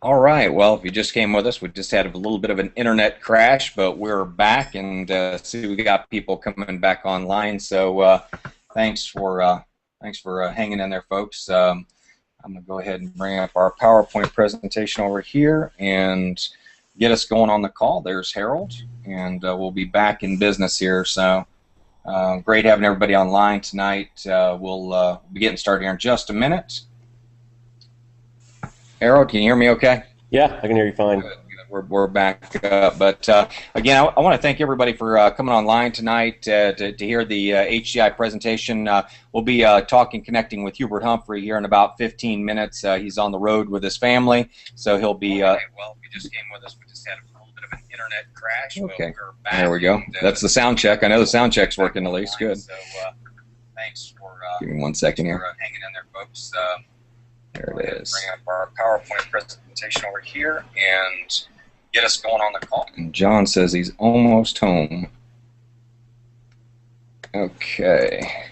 All right. Well, if you just came with us, we just had a little bit of an internet crash, but we're back and see we got people coming back online. So thanks for hanging in there, folks. I'm gonna go ahead and bring up our PowerPoint presentation over here and get us going on the call. There's Harold, and we'll be back in business here. So great having everybody online tonight. We'll be getting started here in just a minute. Harold, can you hear me okay? Yeah, I can hear you fine. Good. We're back up. But again, I want to thank everybody for coming online tonight to hear the HGI presentation. We'll be connecting with Hubert Humphrey here in about 15 minutes. He's on the road with his family, so he'll be. Okay, well, if you just came with us, we just had a little bit of an internet crash. Okay, we're back. There we go. That's the sound check. I know the sound check's working at least. Good. So thanks for give me 1 second here. Hanging in there, folks. There it is. Bring up our PowerPoint presentation over here and get us going on the call. And John says he's almost home. Okay.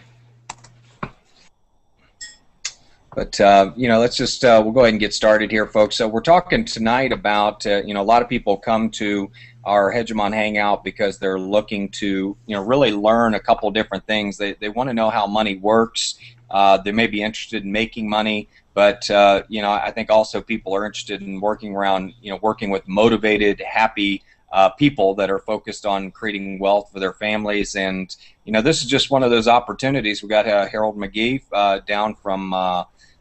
But, let's just, we'll go ahead and get started here, folks. So we're talking tonight about, a lot of people come to our Hegemon Hangout because they're looking to, really learn a couple different things. They want to know how money works. They may be interested in making money. But I think also people are interested in working with motivated, happy people that are focused on creating wealth for their families. And this is just one of those opportunities. We got Harold McGee down from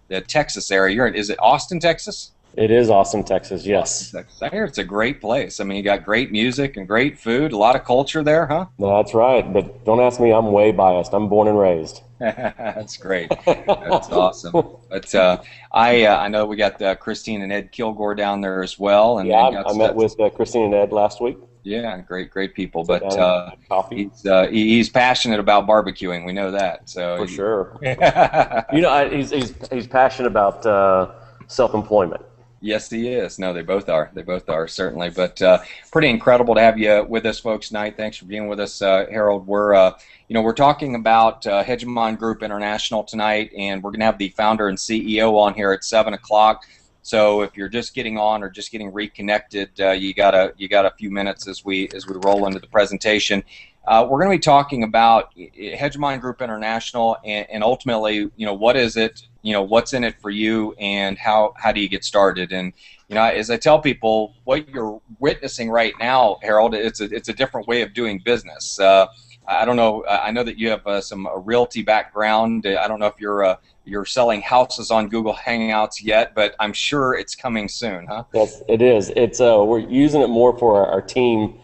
the Texas area. Is it Austin, Texas? It is Austin, Texas. Yes. Austin, Texas. I hear it's a great place. I mean, you got great music and great food. A lot of culture there, huh? That's right. But don't ask me. I'm way biased. I'm born and raised. That's great. That's awesome. But I know we got Christine and Ed Kilgore down there as well. And yeah, I met with Christine and Ed last week. Yeah, great people. But he's passionate about barbecuing. We know that. So for sure. He's passionate about self-employment. Yes, he is. No, they both are. They both are, certainly. But pretty incredible to have you with us, folks, tonight. Thanks for being with us, Harold. We're talking about Hegemon Group International tonight, and we're going to have the founder and CEO on here at 7 o'clock. So if you're just getting on or just getting reconnected, you got a few minutes as we roll into the presentation. We're going to be talking about Hegemon Group International and ultimately, what is it? What's in it for you, and how do you get started? And as I tell people, what you're witnessing right now, Harold, it's a different way of doing business. I don't know. I know that you have a realty background. I don't know if you're selling houses on Google Hangouts yet, but I'm sure it's coming soon, huh? Yes, it is. It's we're using it more for our team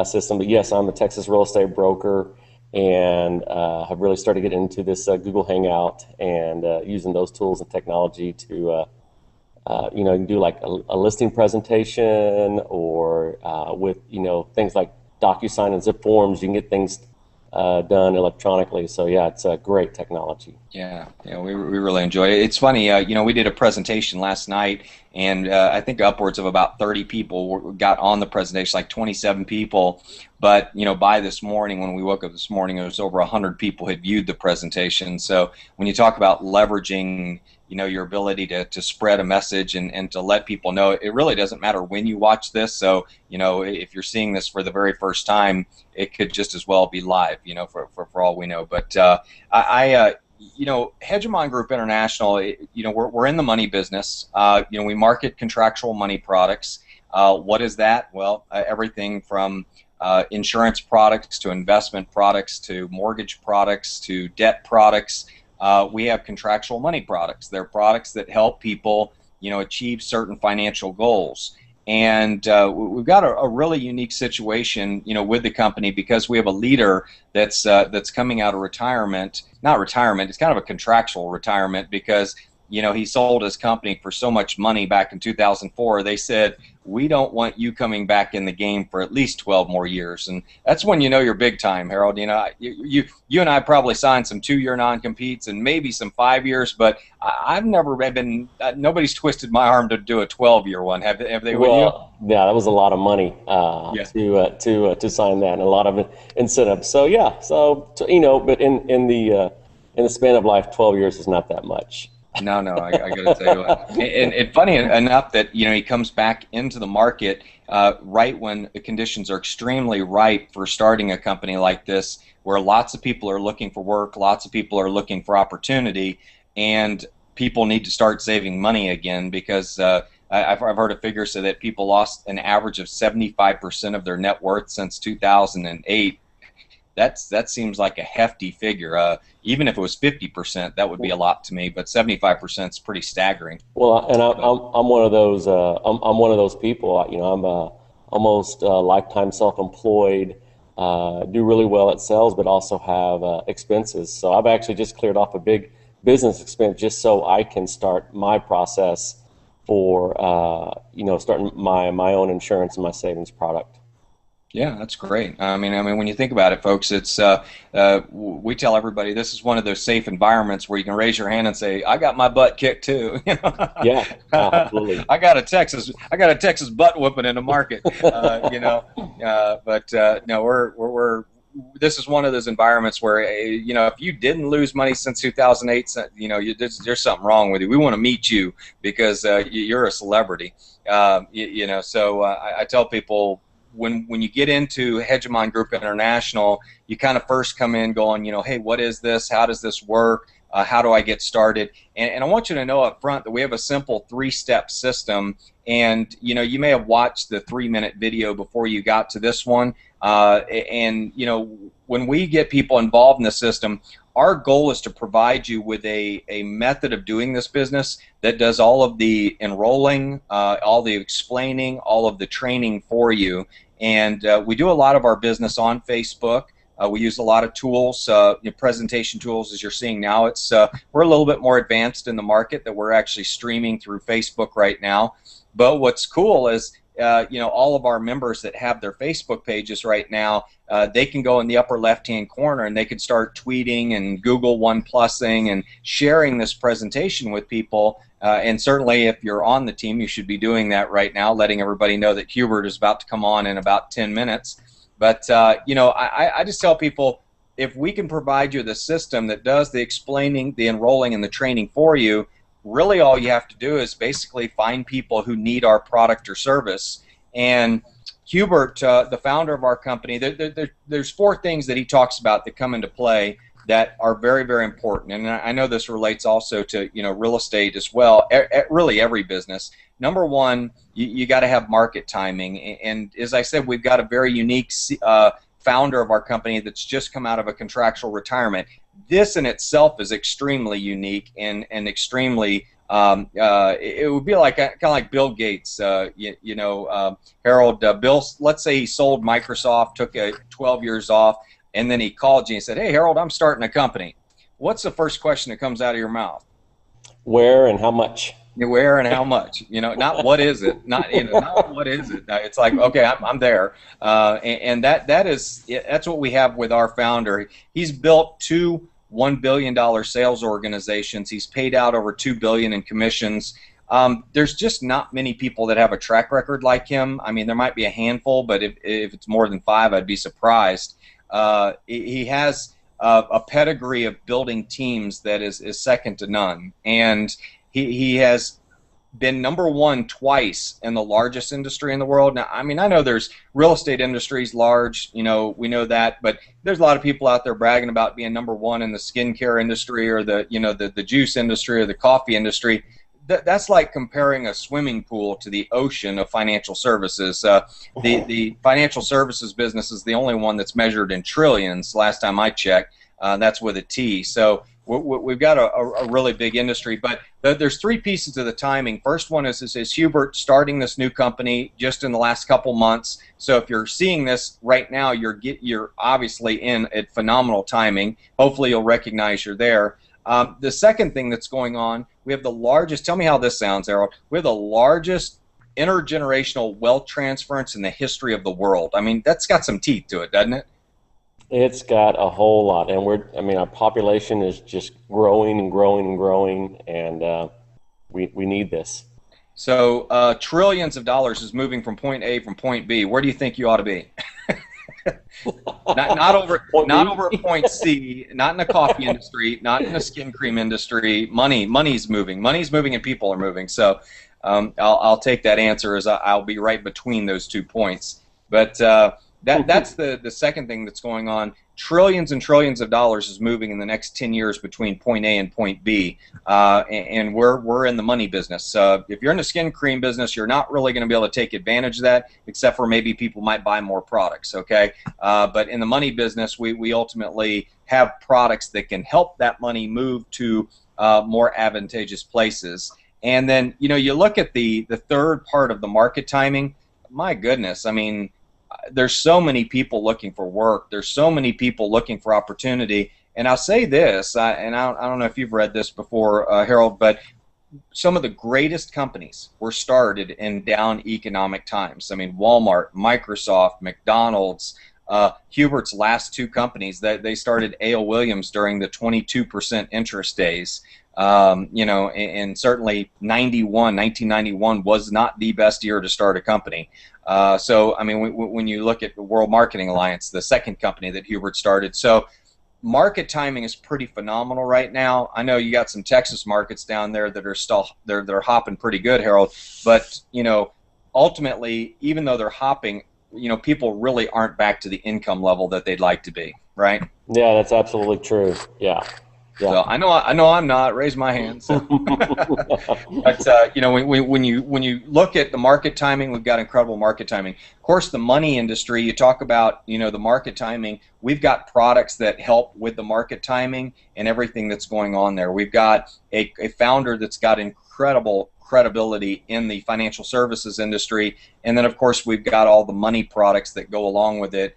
system. But yes, I'm a Texas real estate broker, and have really started getting into this Google Hangout and using those tools and technology to, you can do like a listing presentation or with, things like DocuSign and Zip forms, you can get things done electronically. So yeah, it's a great technology. Yeah, we really enjoy it. It's funny, we did a presentation last night, and I think upwards of about 30 people got on the presentation, like 27 people. But by this morning, when we woke up this morning, it was over 100 people had viewed the presentation. So when you talk about leveraging, your ability to spread a message and to let people know, it really doesn't matter when you watch this. So if you're seeing this for the very first time, it could just as well be live, for all we know. But Hegemon Group International, we're in the money business. We market contractual money products. What is that? Well, everything from insurance products to investment products to mortgage products to debt products. We have contractual money products. They're products that help people, achieve certain financial goals. And we've got a really unique situation, with the company because we have a leader that's coming out of retirement. Not retirement, it's kind of a contractual retirement because, he sold his company for so much money back in 2004. They said, we don't want you coming back in the game for at least 12 more years. And that's when you're big time, Harold. You and I probably signed some 2-year non-competes and maybe some 5 years, but I've never been, nobody's twisted my arm to do a 12-year one. Have they with you? Yeah, that was a lot of money to sign that, and a lot of incentives. So yeah, but in the span of life, 12 years is not that much. No, I got to tell you what. And funny enough that he comes back into the market right when the conditions are extremely ripe for starting a company like this, where lots of people are looking for work, lots of people are looking for opportunity, and people need to start saving money again because I've heard a figure say that people lost an average of 75% of their net worth since 2008. That seems like a hefty figure. Even if it was 50%, that would be a lot to me. But 75% is pretty staggering. Well, and But I'm one of those. I'm one of those people. I'm almost lifetime self-employed. Do really well at sales, but also have expenses. So I've actually just cleared off a big business expense just so I can start my process for starting my own insurance and my savings product. yeah, that's great. I mean, when you think about it, folks, it's we tell everybody this is one of those safe environments where you can raise your hand and say, "I got my butt kicked too." Yeah, absolutely. I got a Texas butt whooping in the market. But no, we're this is one of those environments where if you didn't lose money since 2008, there's something wrong with you. We want to meet you because you're a celebrity. So I tell people when you get into Hegemon Group International, you kind of first come in going, hey, what is this? How does this work? How do I get started? And I want you to know up front that we have a simple 3-step system. And you may have watched the 3-minute video before you got to this one. When we get people involved in the system, our goal is to provide you with a method of doing this business that does all of the enrolling, all the explaining, all of the training for you. And we do a lot of our business on Facebook. We use a lot of tools, presentation tools, as you're seeing now. We're a little bit more advanced in the market that we're actually streaming through Facebook right now. But what's cool is all of our members that have their Facebook pages right now, they can go in the upper left-hand corner and they can start tweeting and Google +ing and sharing this presentation with people. And certainly if you're on the team, you should be doing that right now, letting everybody know that Hubert is about to come on in about 10 minutes. But, I just tell people, if we can provide you the system that does the explaining, the enrolling, and the training for you, really all you have to do is basically find people who need our product or service. And Hubert, the founder of our company, there's 4 things that he talks about that come into play that are very, very important. And I know this relates also to real estate as well, really every business. Number 1, you got to have market timing. And as I said, we've got a very unique founder of our company that's just come out of a contractual retirement. This in itself is extremely unique and extremely. It would be like kind of like Bill Gates. Harold. Bill. Let's say he sold Microsoft, took 12 years off, and then he called you and said, "Hey, Harold, I'm starting a company." What's the first question that comes out of your mouth? Where and how much? Where and how much? Not what is it? Not what is it? It's like, okay, I'm there, and that's what we have with our founder. He's built 2 $1 billion sales organizations. He's paid out over $2 billion in commissions. There's just not many people that have a track record like him. I mean, there might be a handful, but if it's more than 5, I'd be surprised. He has a pedigree of building teams that is second to none, and he has been number 1 twice in the largest industry in the world. Now, I mean, I know there's real estate industries large, we know that, but there's a lot of people out there bragging about being number 1 in the skincare industry or the juice industry or the coffee industry. That's like comparing a swimming pool to the ocean of financial services. The financial services business is the only one that's measured in trillions. Last time I checked, that's with a T. So we've got a really big industry, but there's 3 pieces to the timing. First one is Hubert starting this new company just in the last couple months. So if you're seeing this right now, you're obviously in at phenomenal timing. Hopefully you'll recognize you're there. The second thing that's going on, we have the largest, tell me how this sounds, Harold, we have the largest intergenerational wealth transference in the history of the world. I mean, that's got some teeth to it, doesn't it? It's got a whole lot, and our population is just growing and growing and growing, and we need this. So trillions of dollars is moving from point A from point B. Where do you think you ought to be? Point not B? over at point C, not in the coffee industry, not in the skin cream industry. Money's moving. Money's moving, and people are moving. So I'll take that answer as I'll be right between those 2 points. But that's the second thing that's going on. Trillions and trillions of dollars is moving in the next 10 years between point A and point B, and we're in the money business. If you're in the skin cream business, you're not really going to be able to take advantage of that, except for maybe people might buy more products. Okay, but in the money business, we ultimately have products that can help that money move to more advantageous places. And then you look at the third part of the market timing. My goodness, I mean, there's so many people looking for work. There's so many people looking for opportunity. And I'll say this, and I don't know if you've read this before, Harold, but some of the greatest companies were started in down economic times. I mean, Walmart, Microsoft, McDonald's, Hubert's last 2 companies, they started A.L. Williams during the 22% interest days. And certainly 1991 was not the best year to start a company. So, I mean, when you look at the World Marketing Alliance, the second company that Hubert started, so market timing is pretty phenomenal right now. I know you got some Texas markets down there that are still they're hopping pretty good, Harold. But ultimately, even though they're hopping, people really aren't back to the income level that they'd like to be, right? Yeah, that's absolutely true. Yeah. Yeah. So I know I'm not. Raise my hand. So. But when you look at the market timing, we've got incredible market timing. Of course, the money industry. You talk about the market timing. We've got products that help with the market timing and everything that's going on there. We've got a founder that's got incredible credibility in the financial services industry, and then of course we've got all the money products that go along with it.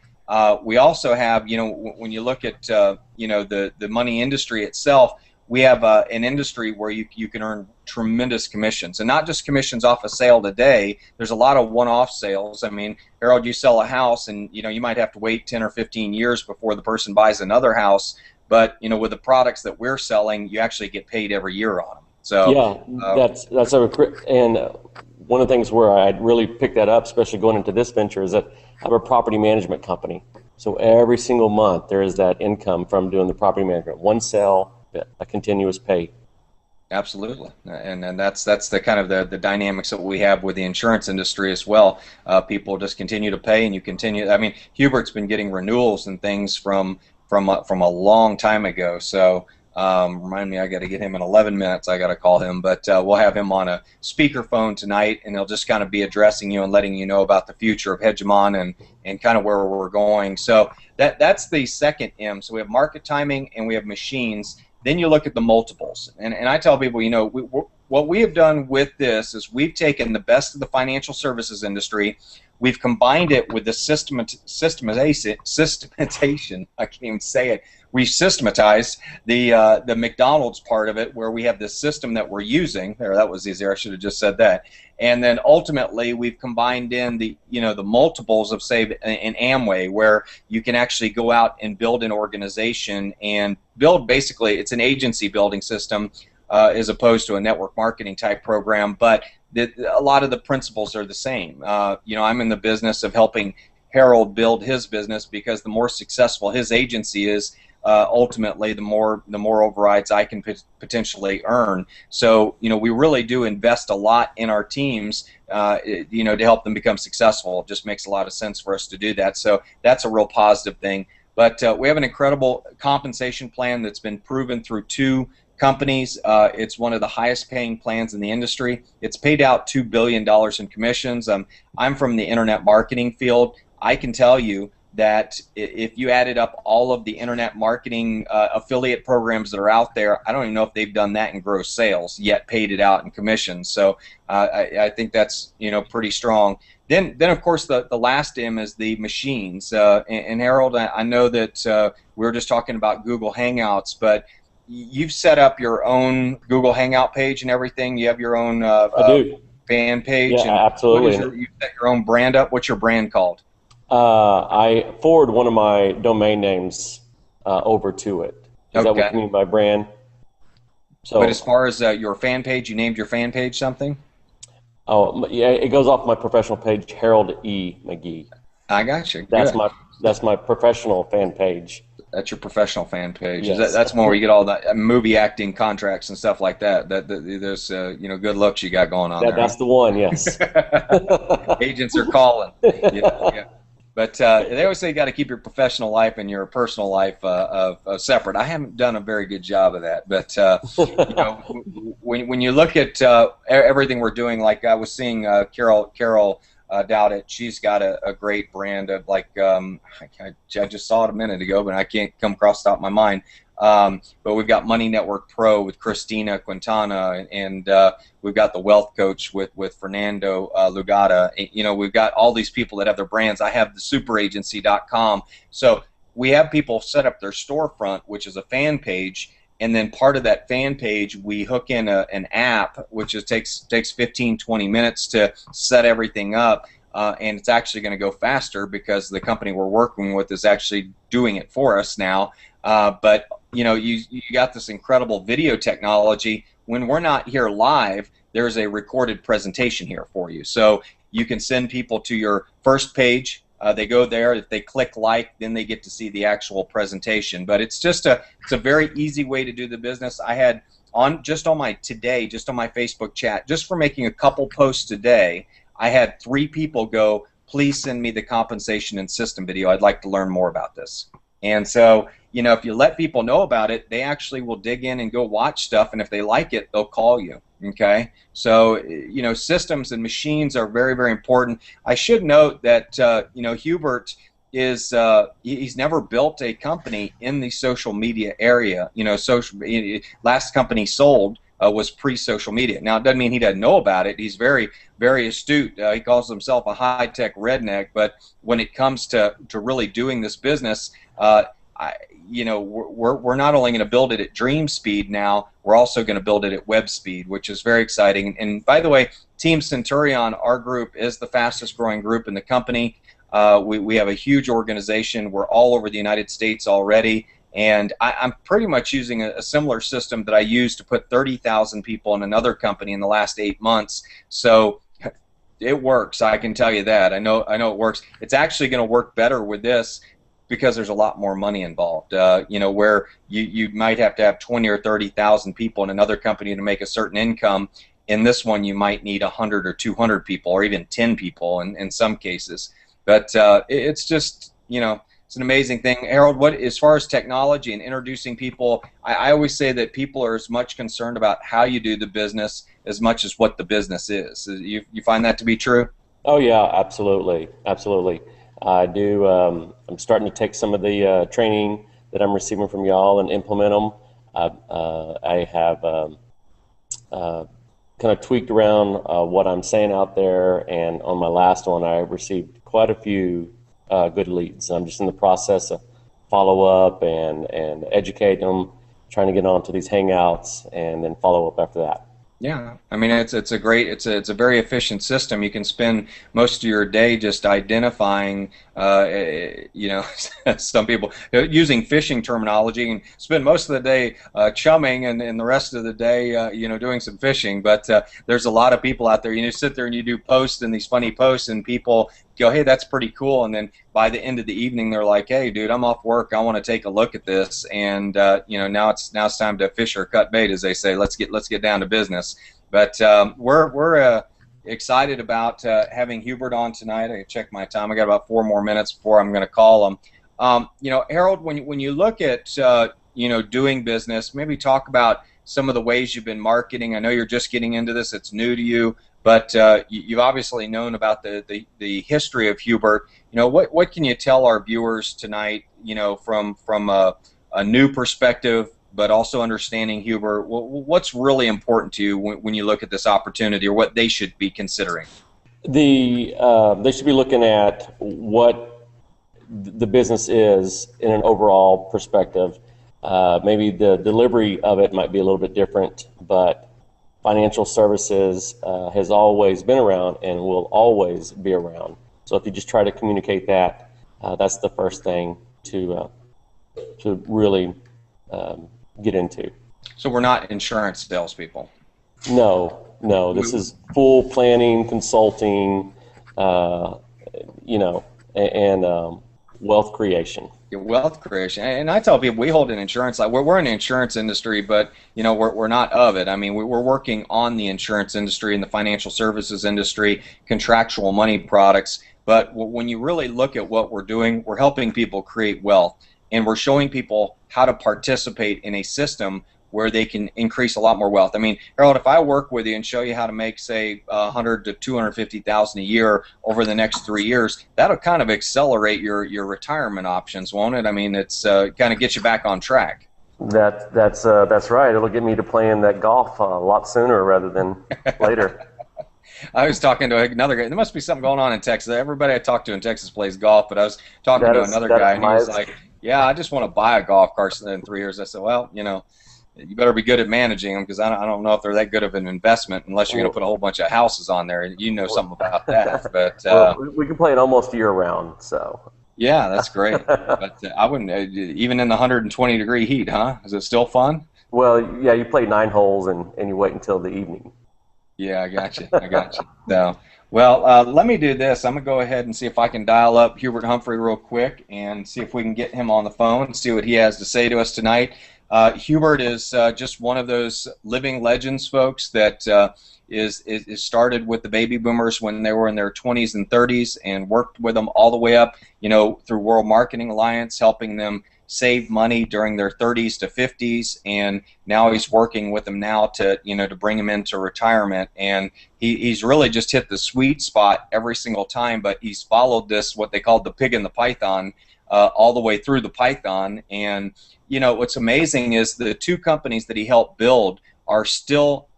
We also have, when you look at, the money industry itself, we have an industry where you can earn tremendous commissions, and not just commissions off a sale today. There's a lot of one-off sales. I mean, Harold, you sell a house, and you might have to wait 10 or 15 years before the person buys another house. But with the products that we're selling, you actually get paid every year on them. So yeah, that's and one of the things where I'd really pick that up, especially going into this venture, is that I have a property management company. So every single month there is that income from doing the property management. One sale, a continuous pay. Absolutely, and that's the kind of the dynamics that we have with the insurance industry as well. People just continue to pay, and you continue. I mean, Hubert's been getting renewals and things from a long time ago. So. Remind me, I got to get him in 11 minutes. I got to call him, but we'll have him on a speakerphone tonight, and he'll just kind of be addressing you and letting you know about the future of Hegemon and kind of where we're going. So that's the second M. So we have market timing and we have machines. Then you look at the multiples, and I tell people, what we have done with this is we've taken the best of the financial services industry. We've combined it with the systematization. I can't even say it. We've systematized the McDonald's part of it, where we have this system that we're using. There, that was easier. I should have just said that. And then ultimately, we've combined in the multiples of, say, in Amway, where you can actually go out and build an organization and build, basically, it's an agency building system as opposed to a network marketing type program. But a lot of the principles are the same. I'm in the business of helping Harold build his business, because the more successful his agency is, ultimately the more overrides I can potentially earn. So we really do invest a lot in our teams, to help them become successful. It just makes a lot of sense for us to do that. So that's a real positive thing. But we have an incredible compensation plan that's been proven through 2 companies. It's one of the highest paying plans in the industry. It's paid out $2 billion in commissions. I'm from the internet marketing field. I can tell you that if you added up all of the internet marketing affiliate programs that are out there, I don't even know if they've done that in gross sales yet, paid it out in commissions. So I think that's pretty strong. Then of course the last M is the machines. And Harold, I know that we were just talking about Google Hangouts, but you've set up your own Google Hangout page and everything. You have your own fan page. Yeah, and absolutely. You set your own brand up. What's your brand called? I forward one of my domain names over to it. Is that what you mean by brand? So, but as far as your fan page, you named your fan page something? Oh, yeah, it goes off my professional page, Harold E. McGee. I got you. That's Good. That's my professional fan page. That's your professional fan page. Yes. That's one where you get all the movie acting contracts and stuff like that. There's good looks you got going on there. That's the one. Yes. Agents are calling. Yeah. But they always say you got to keep your professional life and your personal life separate. I haven't done a very good job of that. But when you look at everything we're doing, like I was seeing Carol Dowdett, she's got a great brand of I just saw it a minute ago, but I can't come across the top of my mind. But we've got Money Network Pro with Christina Quintana, and we've got the Wealth Coach with Fernando Lugata. We've got all these people that have their brands. I have the superagency.com. So we have people set up their storefront, which is a fan page, and then part of that fan page we hook in an app, which takes 15-20 minutes to set everything up. And it's actually going to go faster because the company we're working with is actually doing it for us now. But you got this incredible video technology. When we're not here live, there's a recorded presentation here for you. So you can send people to your first page. They go there. If they click like, then they get to see the actual presentation. But it's a very easy way to do the business. I had just on my Facebook chat, just for making a couple posts a day, I had 3 people go, please send me the compensation and system video. I'd like to learn more about this. And so, if you let people know about it, they actually will dig in and go watch stuff, and if they like it, they'll call you. Okay? So, systems and machines are very, very important. I should note that, Hubert is he's never built a company in the social media area. Last company sold was pre-social media. Now, it doesn't mean he doesn't know about it. He's very, very astute. He calls himself a high-tech redneck, but when it comes to really doing this business, we're not only going to build it at dream speed now, we're also going to build it at web speed, which is very exciting. And by the way, Team Centurion, our group, is the fastest growing group in the company. We have a huge organization. We're all over the United States already. And I'm pretty much using a similar system that I used to put 30,000 people in another company in the last 8 months. So it works, I can tell you that. I know it works. It's actually going to work better with this because there's a lot more money involved. Where you might have to have 20 or 30,000 people in another company to make a certain income. In this one, you might need 100 or 200 people, or even 10 people in some cases. But it's just, it's an amazing thing. Harold, as far as technology and introducing people, I always say that people are as much concerned about how you do the business as much as what the business is. You find that to be true? Oh, yeah, absolutely. Absolutely. I do. I'm starting to take some of the training that I'm receiving from y'all and implement them. I have kind of tweaked around what I'm saying out there, and on my last one, I received quite a few good leads. I'm just in the process of follow up and educate them, trying to get onto these hangouts, and then follow up after that. Yeah, I mean it's a very efficient system. You can spend most of your day just identifying, some people using fishing terminology, and spend most of the day chumming, and the rest of the day, doing some fishing. But there's a lot of people out there. You sit there and you do posts and these funny posts, and people go, hey, that's pretty cool. And then by the end of the evening, they're like, hey, dude, I'm off work. I want to take a look at this. And now it's time to fish or cut bait, as they say. Let's get down to business. But we're excited about having Hubert on tonight. I check my time. I got about 4 more minutes before I'm going to call him. Harold, when you look at doing business, maybe talk about some of the ways you've been marketing. I know you're just getting into this; it's new to you. But you've obviously known about the history of Hubert. What can you tell our viewers tonight? From a new perspective, but also understanding Hubert. What's really important to you when you look at this opportunity, or what they should be considering? They should be looking at what the business is in an overall perspective. Maybe the delivery of it might be a little bit different, but financial services has always been around and will always be around. So if you just try to communicate that, that's the first thing to really get into. So we're not insurance salespeople. No. This is full planning, consulting, and Wealth creation. Your wealth creation. And I tell people we hold an insurance, like we're in the insurance industry, but we're not of it. I mean, we're working on the insurance industry and the financial services industry, contractual money products. But when you really look at what we're doing, we're helping people create wealth, and we're showing people how to participate in a system where they can increase a lot more wealth. I mean, Harold, if I work with you and show you how to make, say, 100 to 250,000 a year over the next 3 years, that'll kind of accelerate your retirement options, won't it? I mean, it's kind of get you back on track. That's right. It'll get me to playing that golf a lot sooner rather than later. I was talking to another guy. There must be something going on in Texas. Everybody I talk to in Texas plays golf, but I was talking to another guy, and he was like, "Yeah, I just want to buy a golf cart in 3 years." I said, "Well, you better be good at managing them, because I don't know if they're that good of an investment unless you're going to put a whole bunch of houses on there. You know something about that." But well, we can play it almost year round, so. Yeah, that's great. But I wouldn't, even in the 120-degree heat, huh? Is it still fun? Well, yeah, you play 9 holes and you wait until the evening. Yeah, I got you. I got you. So, well, let me do this. I'm going to go ahead and see if I can dial up Hubert Humphrey real quick and see if we can get him on the phone and see what he has to say to us tonight. Hubert is just one of those living legends, folks, that is started with the baby boomers when they were in their 20s and 30s and worked with them all the way up, through World Marketing Alliance, helping them save money during their 30s to 50s, and now he's working with them now to bring them into retirement. And he's really just hit the sweet spot every single time, but he's followed this, what they called the pig and the python, all the way through the python. And what's amazing is the 2 companies that he helped build are still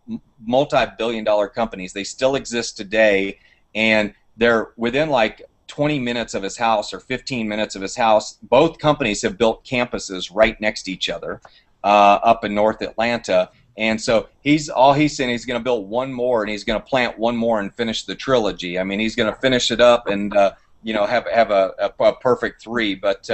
multi-billion-dollar companies. They still exist today, and they're within like 20 minutes of his house or 15 minutes of his house. Both companies have built campuses right next to each other up in North Atlanta. And so all he's saying, he's going to build one more, and he's going to plant one more and finish the trilogy. I mean, he's going to finish it up and have a perfect 3. But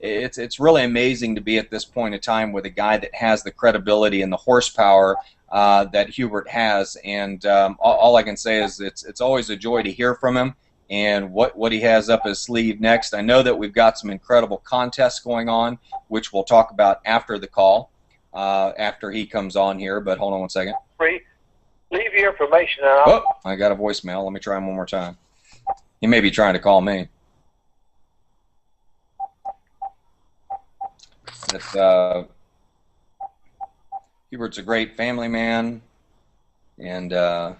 it's really amazing to be at this point in time with a guy that has the credibility and the horsepower that Hubert has. And all I can say is it's always a joy to hear from him and what he has up his sleeve next. I know that we've got some incredible contests going on, which we'll talk about after the call, after he comes on here. But hold on one second. Leave your information out. Oh, I got a voicemail. Let me try him one more time. He may be trying to call me. Hubert's a great family man, and I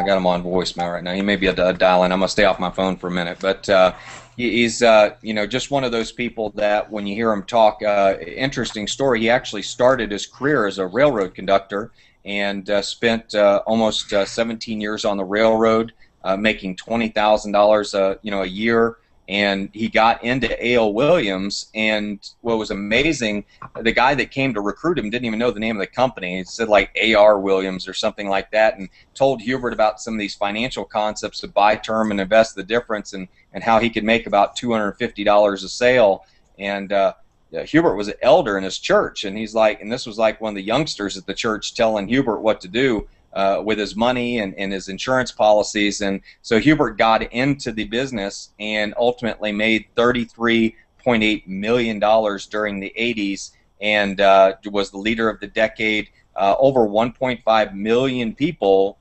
got him on voicemail right now. He may be dialing. I'm going to stay off my phone for a minute. But he's just one of those people that when you hear him talk, interesting story. He actually started his career as a railroad conductor and spent almost 17 years on the railroad, making $20,000 a year. And he got into A.L. Williams, and what was amazing, the guy that came to recruit him didn't even know the name of the company. He said like A.R. Williams or something like that, and told Hubert about some of these financial concepts to buy term and invest the difference, and how he could make about $250 a sale. And Hubert was an elder in his church, and he's like, and this was like one of the youngsters at the church telling Hubert what to do with his money and his insurance policies. And so Hubert got into the business and ultimately made $33.8 million during the 80s, and was the leader of the decade. Over 1.5 million people,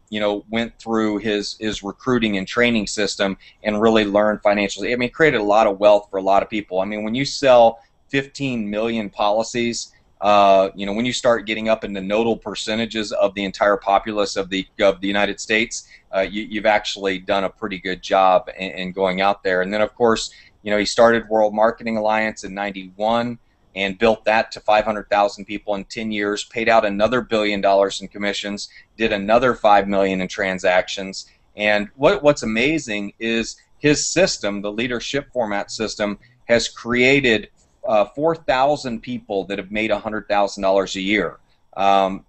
went through his recruiting and training system and really learned financially. I mean, created a lot of wealth for a lot of people. I mean, when you sell 15 million policies, when you start getting up into nodal percentages of the entire populace of the United States, you've actually done a pretty good job in going out there. And then, of course, he started World Marketing Alliance in '91 and built that to 500,000 people in 10 years, paid out another $1 billion in commissions, did another $5 million in transactions. And what's amazing is his system, the leadership format system, has created 4,000 people that have made $100,000 a year.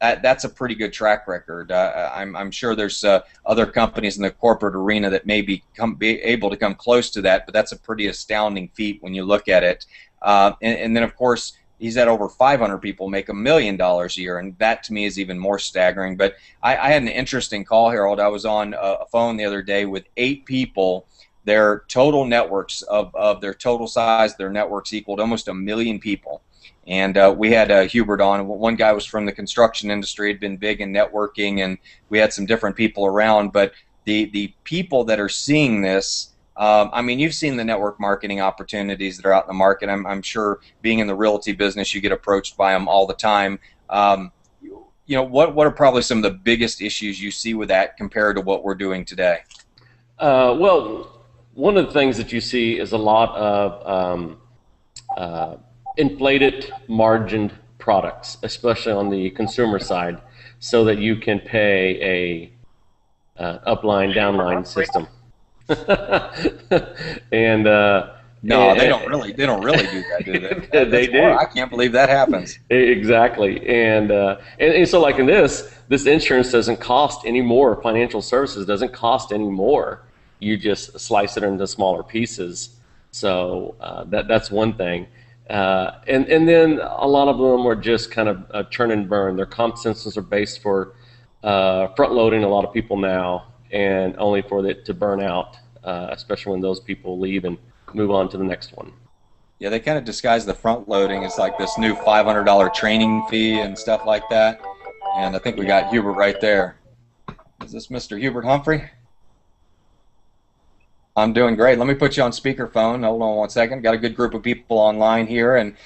That's a pretty good track record. I'm sure there's other companies in the corporate arena that may be able to come close to that, but that's a pretty astounding feat when you look at it. And then, of course, he's had over 500 people make $1 million a year, and that to me is even more staggering. But I had an interesting call, Harold. I was on a phone the other day with 8 people their total networks of their total size, their networks equaled almost 1 million people. And we had Hubert on. One guy was from the construction industry, had been big in networking, and we had some different people around. But the people that are seeing this, I mean, you've seen the network marketing opportunities that are out in the market. I'm sure, being in the realty business, you get approached by them all the time. You know, what are probably some of the biggest issues you see with that compared to what we're doing today? Well, one of the things that you see is a lot of inflated margined products, especially on the consumer side, so that you can pay a upline downline system. And no, they don't really do that, do they? They do. I can't believe that happens. Exactly. And so, like in this insurance doesn't cost any more. Financial services doesn't cost any more. You just slice it into smaller pieces. So that's one thing. And then a lot of them are just kind of churn and burn. Their comp systems are based for front loading a lot of people now, and only for it to burn out, especially when those people leave and move on to the next one. Yeah, they kind of disguise the front loading as like this new $500 training fee and stuff like that. And I think we got Hubert right there. Is this Mr. Hubert Humphrey? I'm doing great. Let me put you on speakerphone. Hold on one second. Got a good group of people online here, and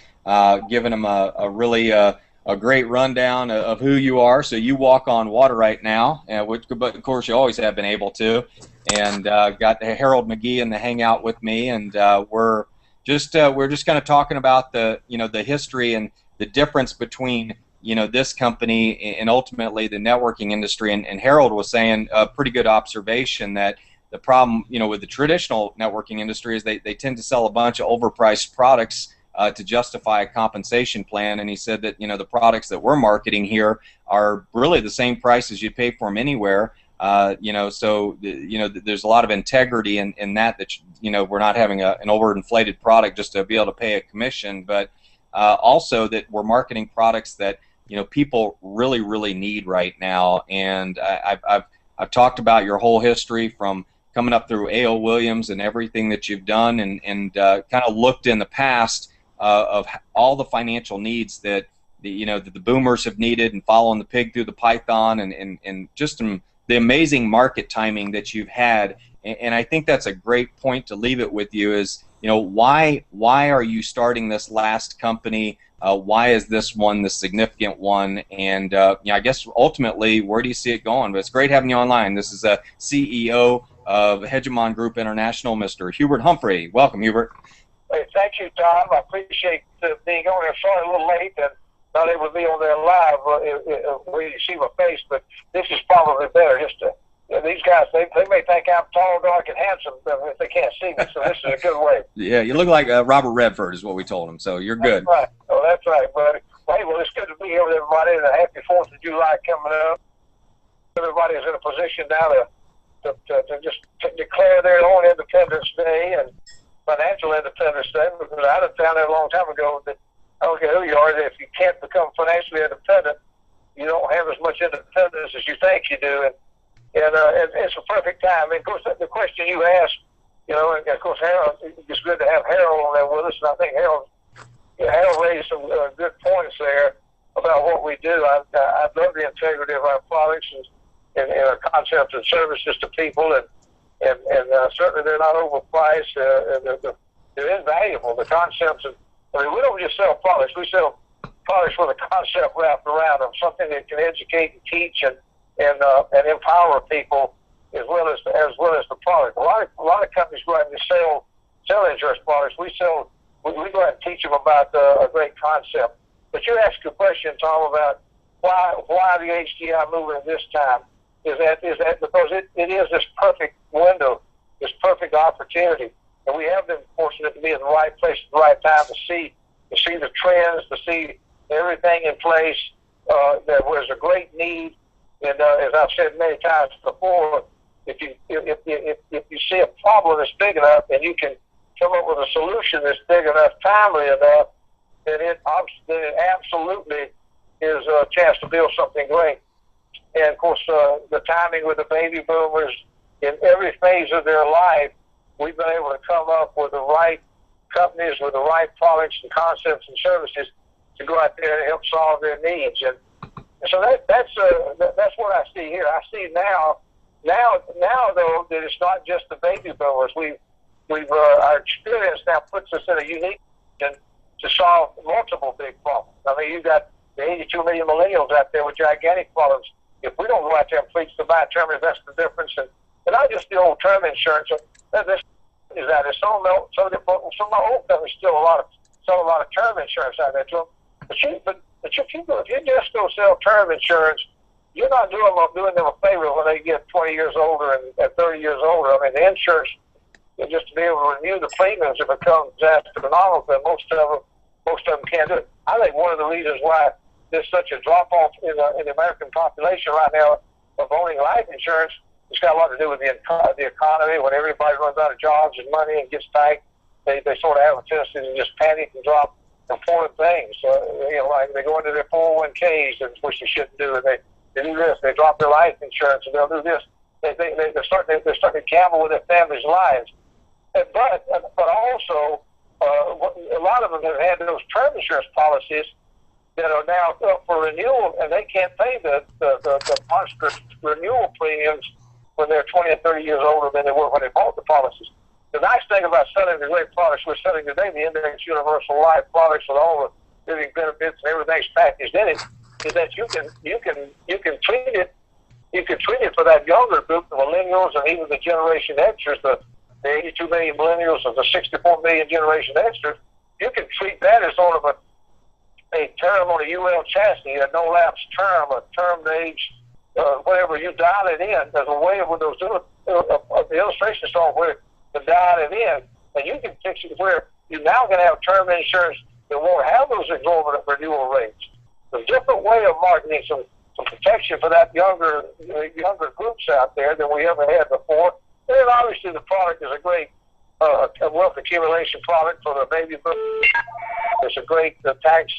giving them a really a great rundown of who you are. So you walk on water right now, but of course you always have been able to. And got Harold McGee in the hangout with me, and we're just kind of talking about the history and the difference between this company and ultimately the networking industry. And Harold was saying a pretty good observation that the problem with the traditional networking industry is they tend to sell a bunch of overpriced products to justify a compensation plan. And he said that the products that we're marketing here are really the same price as you'd pay for them anywhere. So there's a lot of integrity in that we're not having an overinflated product just to be able to pay a commission, but also that we're marketing products that people really need right now. And I've talked about your whole history from coming up through A.O. Williams and everything that you've done, and kind of looked in the past of all the financial needs that the boomers have needed, and following the pig through the python, and just the amazing market timing that you've had. And I think that's a great point to leave it with you is, why are you starting this last company? Why is this one the significant one? And I guess ultimately, where do you see it going? But it's great having you online. This is a CEO of Hegemon Group International, Mr. Hubert Humphrey. Welcome, Hubert. Hey, thank you, Tom. I appreciate being on there. Sorry, a little late and not able to be on there live where you see my face, but this is probably better. Just to, these guys, they may think I'm tall, dark, and handsome if they can't see me, so this is a good way. Yeah, you look like Robert Redford is what we told him, so you're good. That's right. Oh, that's right, buddy. Hey, well, it's good to be here with everybody, and a happy 4th of July coming up. Everybody's in a position now to just declare their own Independence Day and financial Independence Day, because I found out a long time ago that I don't care who you are, that if you can't become financially independent, you don't have as much independence as you think you do. And it's a perfect time. And of course, the question you asked, and of course, Harold, it's good to have Harold on there with us. And I think Harold raised some good points there about what we do. I love the integrity of our products and our concepts and services to people, and certainly they're not overpriced. They're invaluable. The concepts of, we don't just sell products. We sell products with a concept wrapped around them, something that can educate and teach and empower people as well as the product. A lot of companies go out and sell insurance products. We go out and teach them about a great concept. But you asked a question, Tom, about why the HGI movement this time. Is that because it is this perfect window, this perfect opportunity, and we have been fortunate to be in the right place at the right time to see the trends, to see everything in place. There was a great need, and as I've said many times before, if you see a problem that's big enough and you can come up with a solution that's big enough, timely enough, then it absolutely is a chance to build something great. And of course, the timing with the baby boomers in every phase of their life, we've been able to come up with the right companies with the right products and concepts and services to go out there and help solve their needs. And so that's what I see here. I see now though that it's not just the baby boomers. Our experience now puts us in a unique position to solve multiple big problems. I mean, you've got the 82 million millennials out there with gigantic problems. If we don't go out there and preach to buy term investment difference, and not just the old term insurance, this is out there. Some of my old companies still sell a lot of term insurance out there to them. But if you just go sell term insurance, you're not doing them a favor when they get 20 years older and 30 years older. I mean, the insurance, just to be able to renew the premiums, it becomes astronomical, and most of them can't do it. I think one of the reasons why there's such a drop-off in the American population right now of owning life insurance, it's got a lot to do with the economy. When everybody runs out of jobs and money and gets tight, they sort of have a tendency to just panic and drop important things. Like they go into their 401ks, which they shouldn't do, and they do this. They drop their life insurance, and they'll do this. They're starting to gamble with their family's lives. But also, a lot of them have had those term insurance policies that are now up for renewal, and they can't pay the monstrous renewal premiums when they're 20 and 30 years older than they were when they bought the policies. The nice thing about selling the great products we're selling today, the Index Universal Life products with all the living benefits and everything's packaged in it, is that you can treat it. You can treat it for that younger group, the millennials and even the Generation Xers, the 82 million millennials and the 64 million Generation Xers. You can treat that as sort of a term on a UL chassis, a no-lapse term, a term age, whatever. You dial it in. There's a way with those the illustration software to dial it in, and you can fix it where you're now going to have term insurance that won't have those exorbitant renewal rates. There's a different way of marketing some protection for that younger groups out there than we ever had before. And then obviously the product is a great wealth accumulation product for the baby boomers. It's a great tax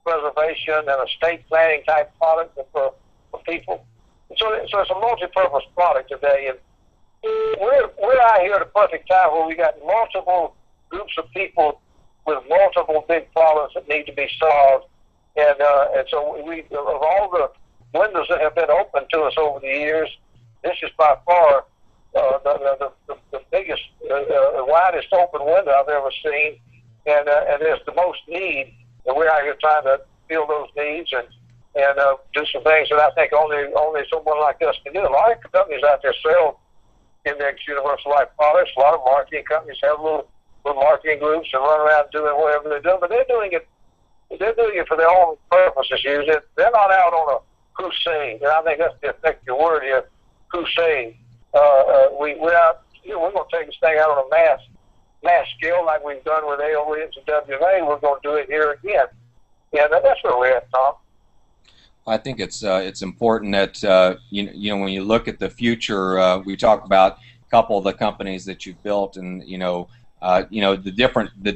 preservation and estate planning type product for people. So it's a multi-purpose product today, and we're out here at a perfect time where we got multiple groups of people with multiple big problems that need to be solved, and so of all the windows that have been opened to us over the years, this is by far the biggest, the widest open window I've ever seen, and there's the most need, and we're out here trying to fill those needs and do some things that I think only someone like us can do. A lot of companies out there sell Index Universal Life products. A lot of marketing companies have little marketing groups and run around doing whatever they're doing, but they're doing it for their own purposes. They're not out on a crusade, and I think that's the effective word here, crusade. We're out. We're going to take this thing out on a mass scale like we've done with A.L. Williams and WMA. We're going to do it here again. Yeah, that's where we're at, Tom. I think it's important that when you look at the future, we talk about a couple of the companies that you've built, and the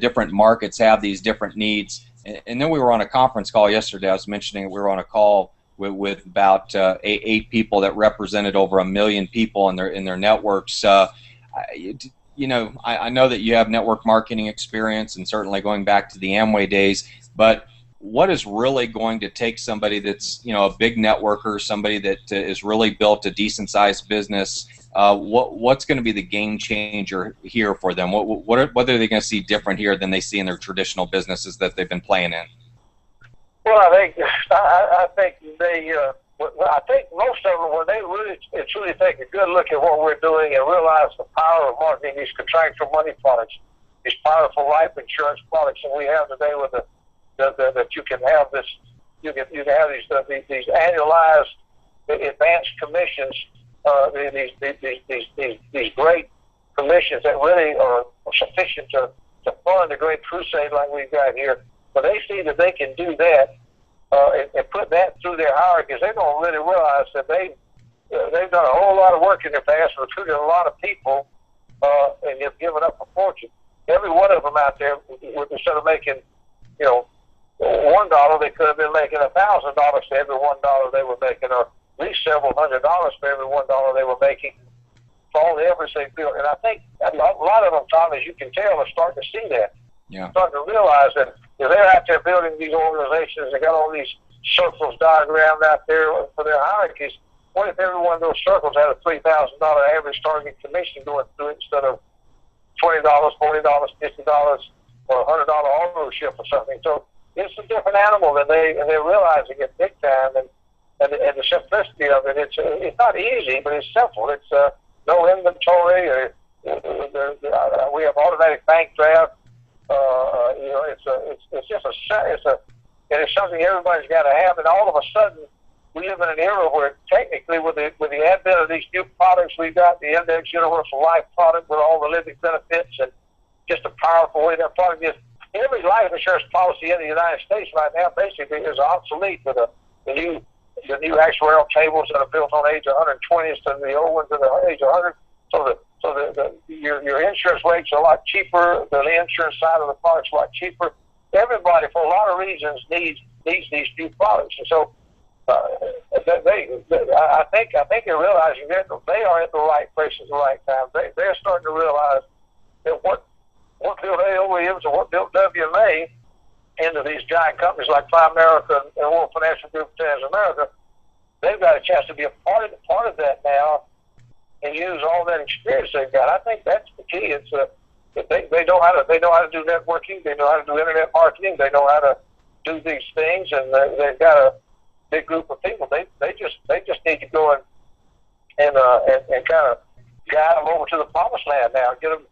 different markets have these different needs. And then we were on a conference call yesterday. I was mentioning we were on a call with about 8 people that represented over 1 million people in their networks. I know that you have network marketing experience, and certainly going back to the Amway days, but what is really going to take somebody that's a big networker, somebody that is really built a decent sized business? What's going to be the game changer here for them? What are they going to see different here than they see in their traditional businesses that they've been playing in? Well, I think most of them, when they really truly take a good look at what we're doing and realize the power of marketing these contractual money products, these powerful life insurance products that we have today, with that you can have this, you can have these annualized advanced commissions, these great commissions that really are sufficient to fund a great crusade like we've got here. But they see that they can do that and put that through their hierarchies. They don't really realize that they've done a whole lot of work in their past, recruited a lot of people, and have given up a fortune. Every one of them out there, instead of making, $1, they could have been making $1,000 for every $1 they were making, or at least several $100s for every $1 they were making. for all the efforts they built. And I think a lot of them, Tom, as you can tell, are starting to see that. Yeah. Starting to realize that they're out there building these organizations. They got all these circles diagrammed out there for their hierarchies. What if every one of those circles had a $3,000 average target commission going through it instead of $20, $40, $50, or $100 ownership or something? So it's a different animal, and they're realizing it big time. And the simplicity of it, it's not easy, but it's simple. It's no inventory. We have automatic bank draft. It's something everybody's got to have. And all of a sudden, we live in an era where technically, with the advent of these new products, we've got the Index Universal Life product with all the living benefits and just a powerful way that product is. Every life insurance policy in the United States right now basically is obsolete with the new actuarial tables that are built on age 120 instead of the old ones at the age 100. So your insurance rates are a lot cheaper. The insurance side of the product's a lot cheaper. Everybody, for a lot of reasons, needs these new products. And so I think they're realizing that they are at the right place at the right time. They're starting to realize that what built A.O. Williams and what built WMA into these giant companies like Primerica and World Financial Group and Transamerica, they've got a chance to be a part of that now and use all that experience they've got. I think that's the key. It's they know how to do networking, they know how to do internet marketing, they know how to do these things, and they've got a big group of people. They just need to go and kind of guide them over to the promised land now, get them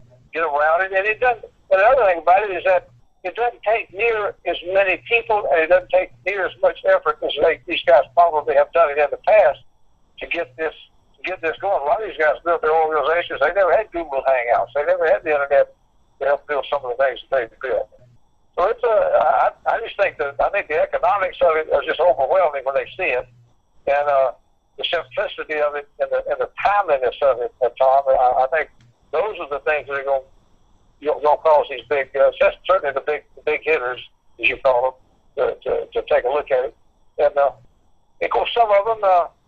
around it. And it doesn't. But another thing about it is that it doesn't take near as many people, and it doesn't take near as much effort as these guys probably have done it in the past to get this going. A lot of these guys built their organizations. They never had Google Hangouts. They never had the internet to help build some of the things that they built. So it's I just think the economics of it are just overwhelming when they see it, and the simplicity of it and the timeliness of it, Tom. I think those are the things that are going to cause these big, certainly the big hitters, as you call them, to take a look at it. And of course, some of them,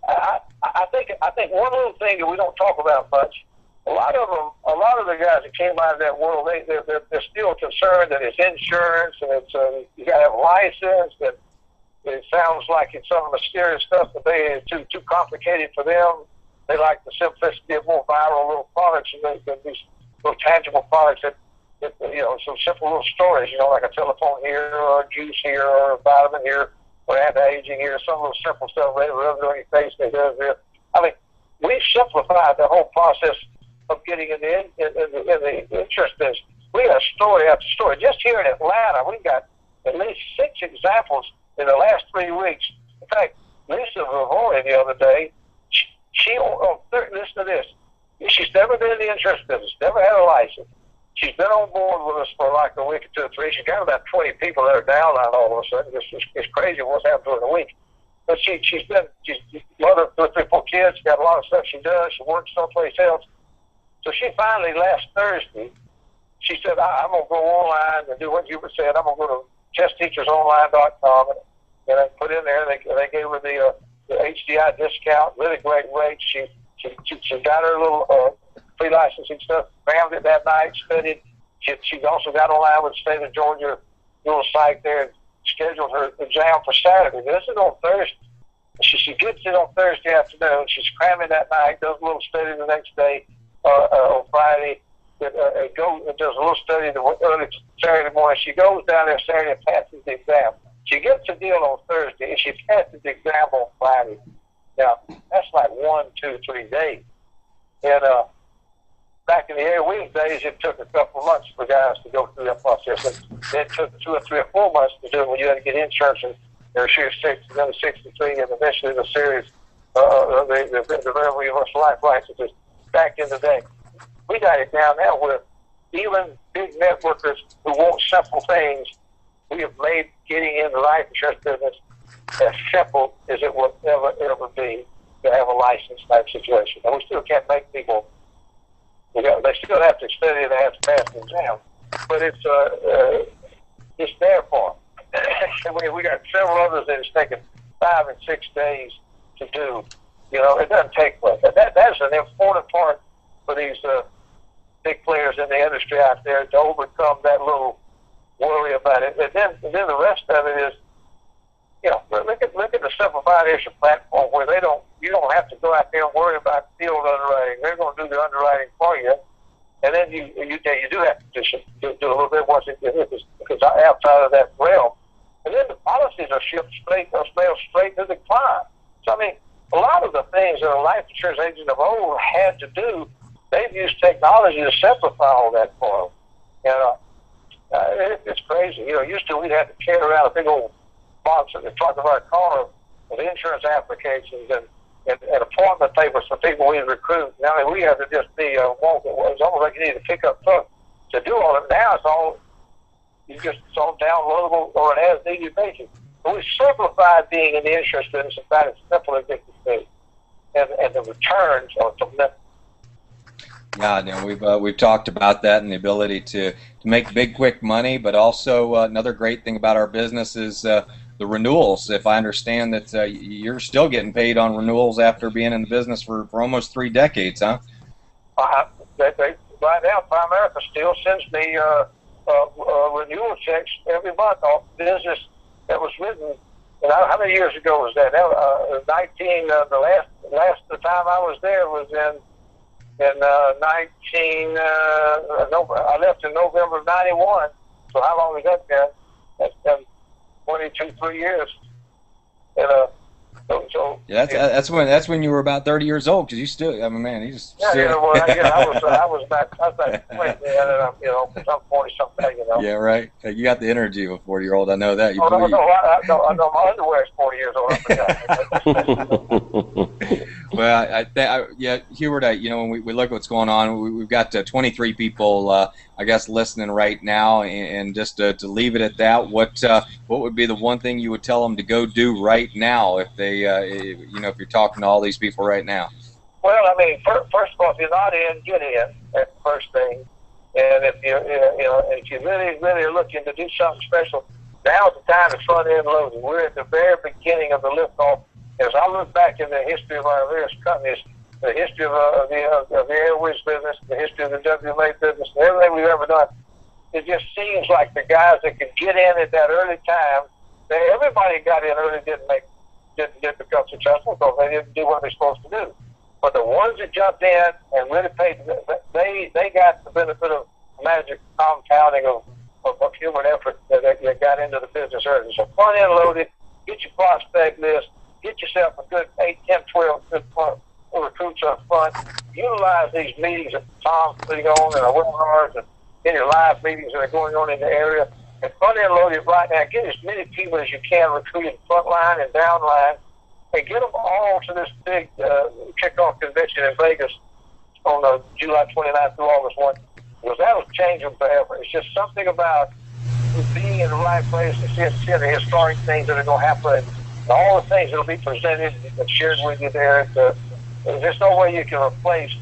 I think one little thing that we don't talk about much. A lot of the guys that came out of that world, they're still concerned that it's insurance and it's you got to have a license, and it sounds like it's some mysterious stuff that it's too complicated for them. They like the simplicity of more viral little products and these little tangible products that some simple little stories, like a telephone here or a juice here or a vitamin here or anti-aging here, some little simple stuff they rub it on your face. They do this. I mean, we've simplified the whole process of getting in the interest business. We got story after story. Just here in Atlanta, we've got at least 6 examples in the last 3 weeks. In fact, Lisa Vivori the other day, listen to this. She's never been in the insurance business, never had a license. She's been on board with us for like a week or 2 or 3. She's got about 20 people that are down on all of a sudden. It's crazy what's happened to her in a week. But she's mother of 2 or 3, 4 kids. She's got a lot of stuff she does. She works someplace else. So she finally, last Thursday, she said, I'm going to go online and do what Hubert said. I'm going to go to testteachersonline.com and I put in there, they gave her the HGI discount, really great rates. She got her little pre-licensing stuff, crammed it that night, studied. She also got online with the state of Georgia little site there and scheduled her exam for Saturday. This is on Thursday. She gets it on Thursday afternoon. She's cramming that night, does a little study the next day. On Friday, does a little study early Saturday morning. She goes down there Saturday and passes the exam. She gets the deal on Thursday, and she passes the exam on Friday. Now, that's like 1, 2, 3 days. And back in the 8-week days, it took a couple of months for guys to go through that process. And it took 2 or 3 or 4 months to do it when you had to get insurance, and there was 6, and then 63, and eventually the series, the Railroad Universal Life licenses. Back in the day, we got it down now where even big networkers who want simple things, we have made getting into the life insurance business as simple as it will ever be to have a license type situation. And we still can't make people. They still have to study and they have to pass the exam, but it's there for them. And we got several others that it's taken 5 and 6 days to do. It doesn't take much. That's an important part for these big players in the industry out there to overcome that little worry about it. And then the rest of it is, you know, look at the simplified issue platform where you don't have to go out there and worry about field underwriting. They're going to do the underwriting for you, and then you do have to do a little bit once it because outside of that realm. And then the policies are sailed straight to the client. So I mean, a lot of the things that a life insurance agent of old had to do, they've used technology to simplify all that for them. And it's crazy. You know, used to we'd have to carry around a big old box in the trunk of our car with insurance applications and appointment papers for people we recruit. Now we have to just be walk. It's almost like you need a pickup truck to do all of it. Now it's all downloadable or an as-needed basis. But we simplified being in the insurance business and found it simple as it could be. And the returns are tremendous. Yeah, we've talked about that and the ability to make big, quick money, but also another great thing about our business is the renewals. If I understand that you're still getting paid on renewals after being in the business for almost 3 decades, huh? Right now, Primerica still sends me renewal checks every month off business that was written. And how many years ago was that? The time I was there was in 19. I left in November of '91. So how long has that been? That's been 3 years. And yeah, that's when you were about 30 years old, because you still, I mean, man, you just. Yeah, I was back 20, and I'm 40 something, Yeah, right. You got the energy of a 40-year-old. I know that. No, I know my underwear is 40 years old. Well, yeah, Hubert, when we look at what's going on, we've got 23 people, I guess, listening right now, and just to leave it at that, what would be the one thing you would tell them to go do right now if they, if you're talking to all these people right now? Well, I mean, first of all, if you're not in, get in. That's the first thing. And if you really are looking to do something special, now's the time to front end loading. We're at the very beginning of the liftoff. As I look back in the history of our various companies, the history of the Airways business, the history of the WMA business, and everything we've ever done, it just seems like the guys that could get in at that early time, everybody got in early didn't become successful because they didn't do what they're supposed to do. But the ones that jumped in and really paid, they got the benefit of magic compounding of human effort that got into the business early. So front end loaded, get your prospect list, get yourself a good 8, 10, 12 good recruits up front. Utilize these meetings that Tom's putting on and our webinars and any live meetings that are going on in the area. And front end loaded right now. Get as many people as you can recruiting front line and down line, and get them all to this big kickoff convention in Vegas on July 29th through August 1. Because that'll change them forever. It's just something about being in the right place and seeing the historic things that are going to happen. And all the things that will be presented and shared with you there. There's just no way you can replace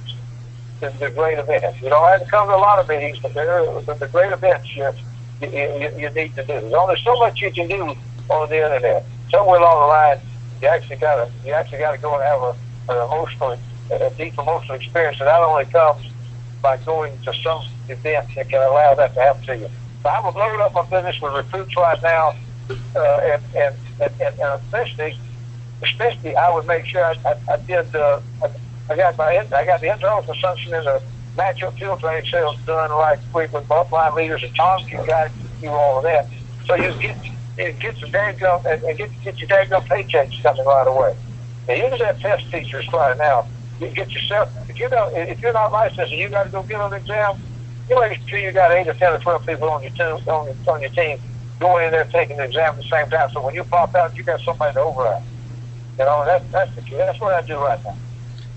the great events. You don't have to come to a lot of meetings, but the great events you need to do. There's only so much you can do on the internet. Somewhere along the line, you actually got to go and have a deep emotional experience that not only comes by going to some event that can allow that to happen to you. So I would load up my business with recruits right now, and especially I would make sure I got the internal consumption and the matchup field training sales done right quick with both line leaders, and Tom can guide you all of that. So you get some daggum and get your daggum paychecks coming right away. And use that test features right now. You get yourself, if you're not licensed and you got to go get an exam, you make sure you got 8 or 10 or 12 people on your team going in there taking the exam at the same time. So when you pop out, you got somebody to override. That's the key. That's what I do right now.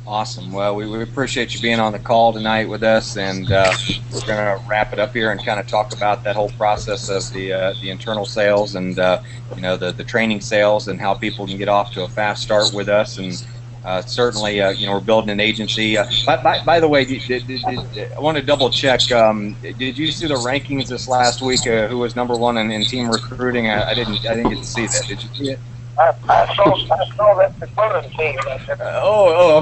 Awesome. Well, we appreciate you being on the call tonight with us, and we're going to wrap it up here and kind of talk about that whole process of the internal sales and the training sales and how people can get off to a fast start with us. And certainly, we're building an agency. By the way, I want to double check. Did you see the rankings this last week? Who was #1 in team recruiting? I didn't get to see that. Did you see it? I saw that McMillan team.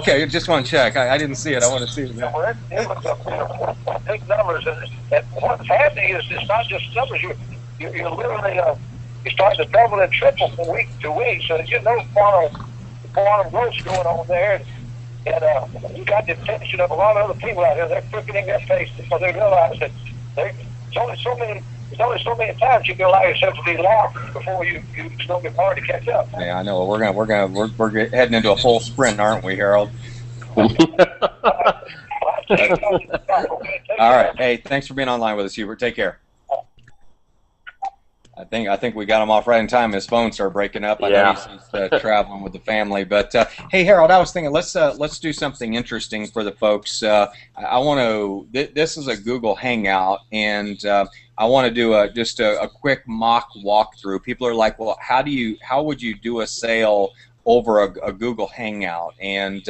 Okay. Just want to check. I didn't see it. I want to see it. Well, it was big numbers, and what's happening is it's not just numbers. You're literally you start to double and triple from week to week. So you know quantum growth's going on there, and you got the attention of a lot of other people out here. They're crooking their face because they realize that it's only so many times you can allow yourself to be locked before it's going to get hard to catch up. Yeah, I know. We're heading into a full sprint, aren't we, Harold? All right. Hey, thanks for being online with us, Hubert. Take care. I think we got him off right in time. His phone started breaking up. I know he's traveling with the family. But hey, Harold, I was thinking let's do something interesting for the folks. I want to. This is a Google Hangout, and I want to do just a quick mock walkthrough. People are like, well, how would you do a sale over a Google Hangout? And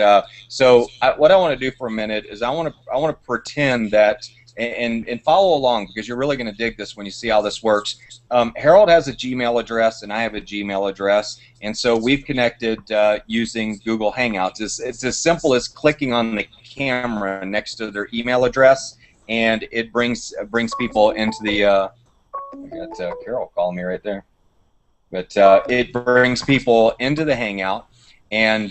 so what I want to do for a minute is I want to pretend that. And follow along, because you're really going to dig this when you see how this works. Harold has a Gmail address, and I have a Gmail address, and so we've connected using Google Hangouts. It's as simple as clicking on the camera next to their email address, and it brings people into the. I got Carol calling me right there, but it brings people into the Hangout, and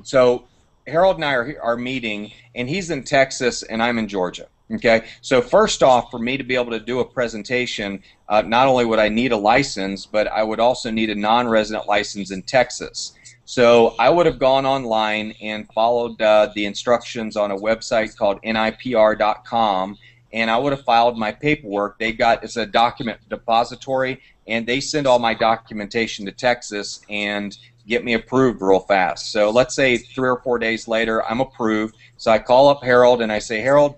so Harold and I are meeting, and he's in Texas, and I'm in Georgia. Okay, so first off, for me to be able to do a presentation, not only would I need a license, but I would also need a non-resident license in Texas. So I would have gone online and followed the instructions on a website called nipr.com, and I would have filed my paperwork. It's a document depository, and they send all my documentation to Texas and get me approved real fast. So let's say 3 or 4 days later, I'm approved. So I call up Harold and I say, Harold,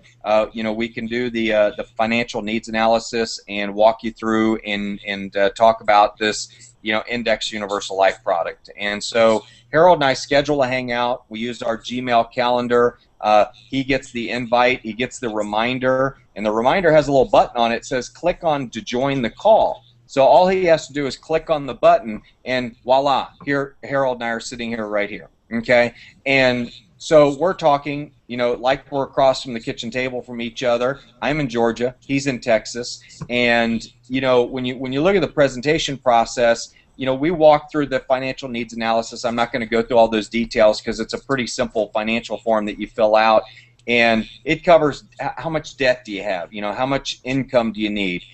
we can do the financial needs analysis and walk you through and talk about this, Index Universal Life product. And so Harold and I schedule a hangout. We use our Gmail calendar. He gets the invite. He gets the reminder, and the reminder has a little button on it that says click on to join the call. So all he has to do is click on the button, and voila, here Harold and I are sitting here right here. Okay, and so we're talking, like we're across from the kitchen table from each other. I'm in Georgia, he's in Texas, and when you look at the presentation process, we walk through the financial needs analysis. I'm not going to go through all those details because it's a pretty simple financial form that you fill out, and it covers how much debt do you have, how much income do you need.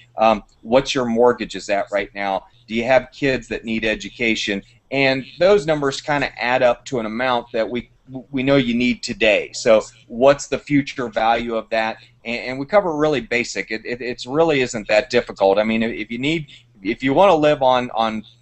What's your mortgages at right now? Do you have kids that need education? And those numbers kind of add up to an amount that we know you need today. So what's the future value of that? And we cover really basic. It really isn't that difficult. I mean, if you want to live on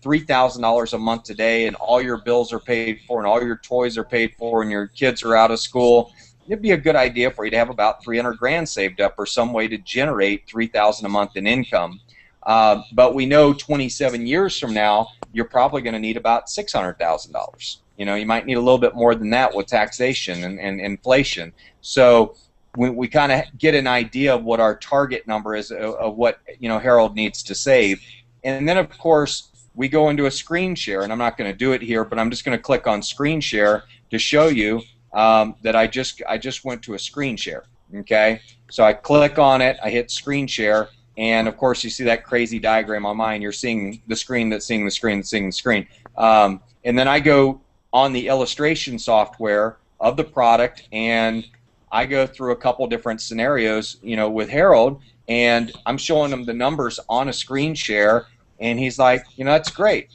$3,000 a month today, and all your bills are paid for, and all your toys are paid for, and your kids are out of school, it'd be a good idea for you to have about 300 grand saved up, or some way to generate $3,000 a month in income. But we know 27 years from now, you're probably going to need about $600,000. You might need a little bit more than that with taxation and inflation. So we kind of get an idea of what our target number is of what Harold needs to save. And then, of course, we go into a screen share, and I'm not going to do it here, but I'm just going to click on screen share to show you that I just went to a screen share. Okay, so I click on it, I hit screen share, and of course you see that crazy diagram on mine. You're seeing the screen that's seeing the screen that's seeing the screen. And then I go on the illustration software of the product, and I go through a couple different scenarios, with Harold, and I'm showing him the numbers on a screen share, and he's like, that's great,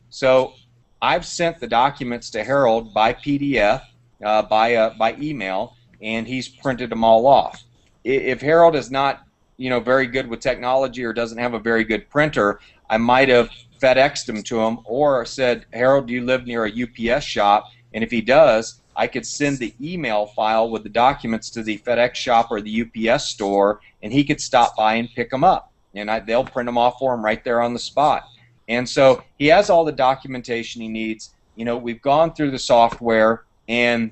So I've sent the documents to Harold by PDF. By email, and he's printed them all off. If Harold is not very good with technology or doesn't have a very good printer, I might have FedExed them to him, or said, Harold, do you live near a UPS shop? And if he does, I could send the email file with the documents to the FedEx shop or the UPS store, and he could stop by and pick them up, and they'll print them off for him right there on the spot. And so he has all the documentation he needs. We've gone through the software, and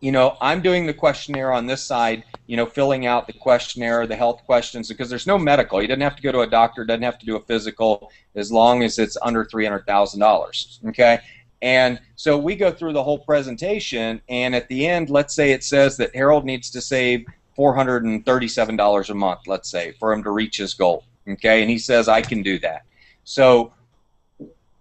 I'm doing the questionnaire on this side, filling out the questionnaire, the health questions, because there's no medical. He doesn't have to go to a doctor, doesn't have to do a physical, as long as it's under $300,000, okay? And so we go through the whole presentation, and at the end, let's say it says that Harold needs to save $437 a month, let's say, for him to reach his goal, okay? And he says, I can do that. So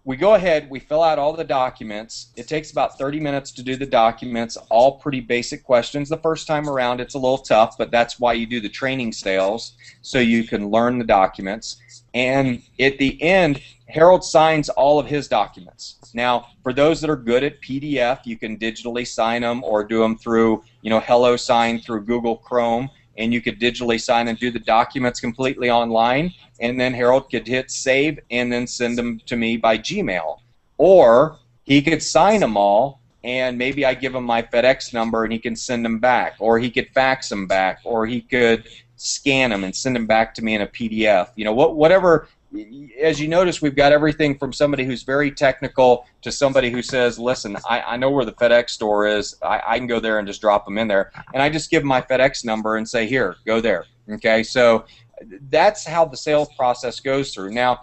we go ahead, we fill out all the documents. It takes about 30 minutes to do the documents, all pretty basic questions. The first time around, it's a little tough, but that's why you do the training sales, so you can learn the documents. And at the end, Harold signs all of his documents. Now, for those that are good at PDF, you can digitally sign them or do them through, HelloSign through Google Chrome, and you could digitally sign and do the documents completely online, and then Harold could hit save and then send them to me by Gmail. Or he could sign them all, and maybe I give him my FedEx number and he can send them back, or he could fax them back, or he could scan them and send them back to me in a PDF. Whatever. As you notice, we've got everything from somebody who's very technical to somebody who says, listen, I know where the FedEx store is. I can go there and just drop them in there. And I just give them my FedEx number and say, here, go there. Okay, so that's how the sales process goes through. Now,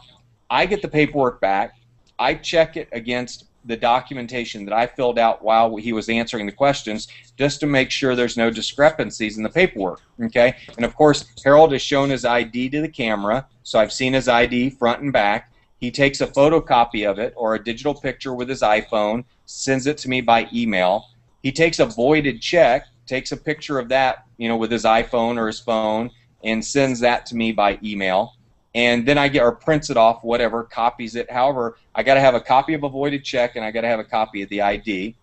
I get the paperwork back. I check it against the documentation that I filled out while he was answering the questions, just to make sure there's no discrepancies in the paperwork, okay? And of course, Harold has shown his ID to the camera, so I've seen his ID front and back. He takes a photocopy of it or a digital picture with his iPhone, sends it to me by email. He takes a voided check, takes a picture of that, with his iPhone or his phone, and sends that to me by email. And then I get, or prints it off, whatever, copies it. However, I got to have a copy of a voided check and I got to have a copy of the ID.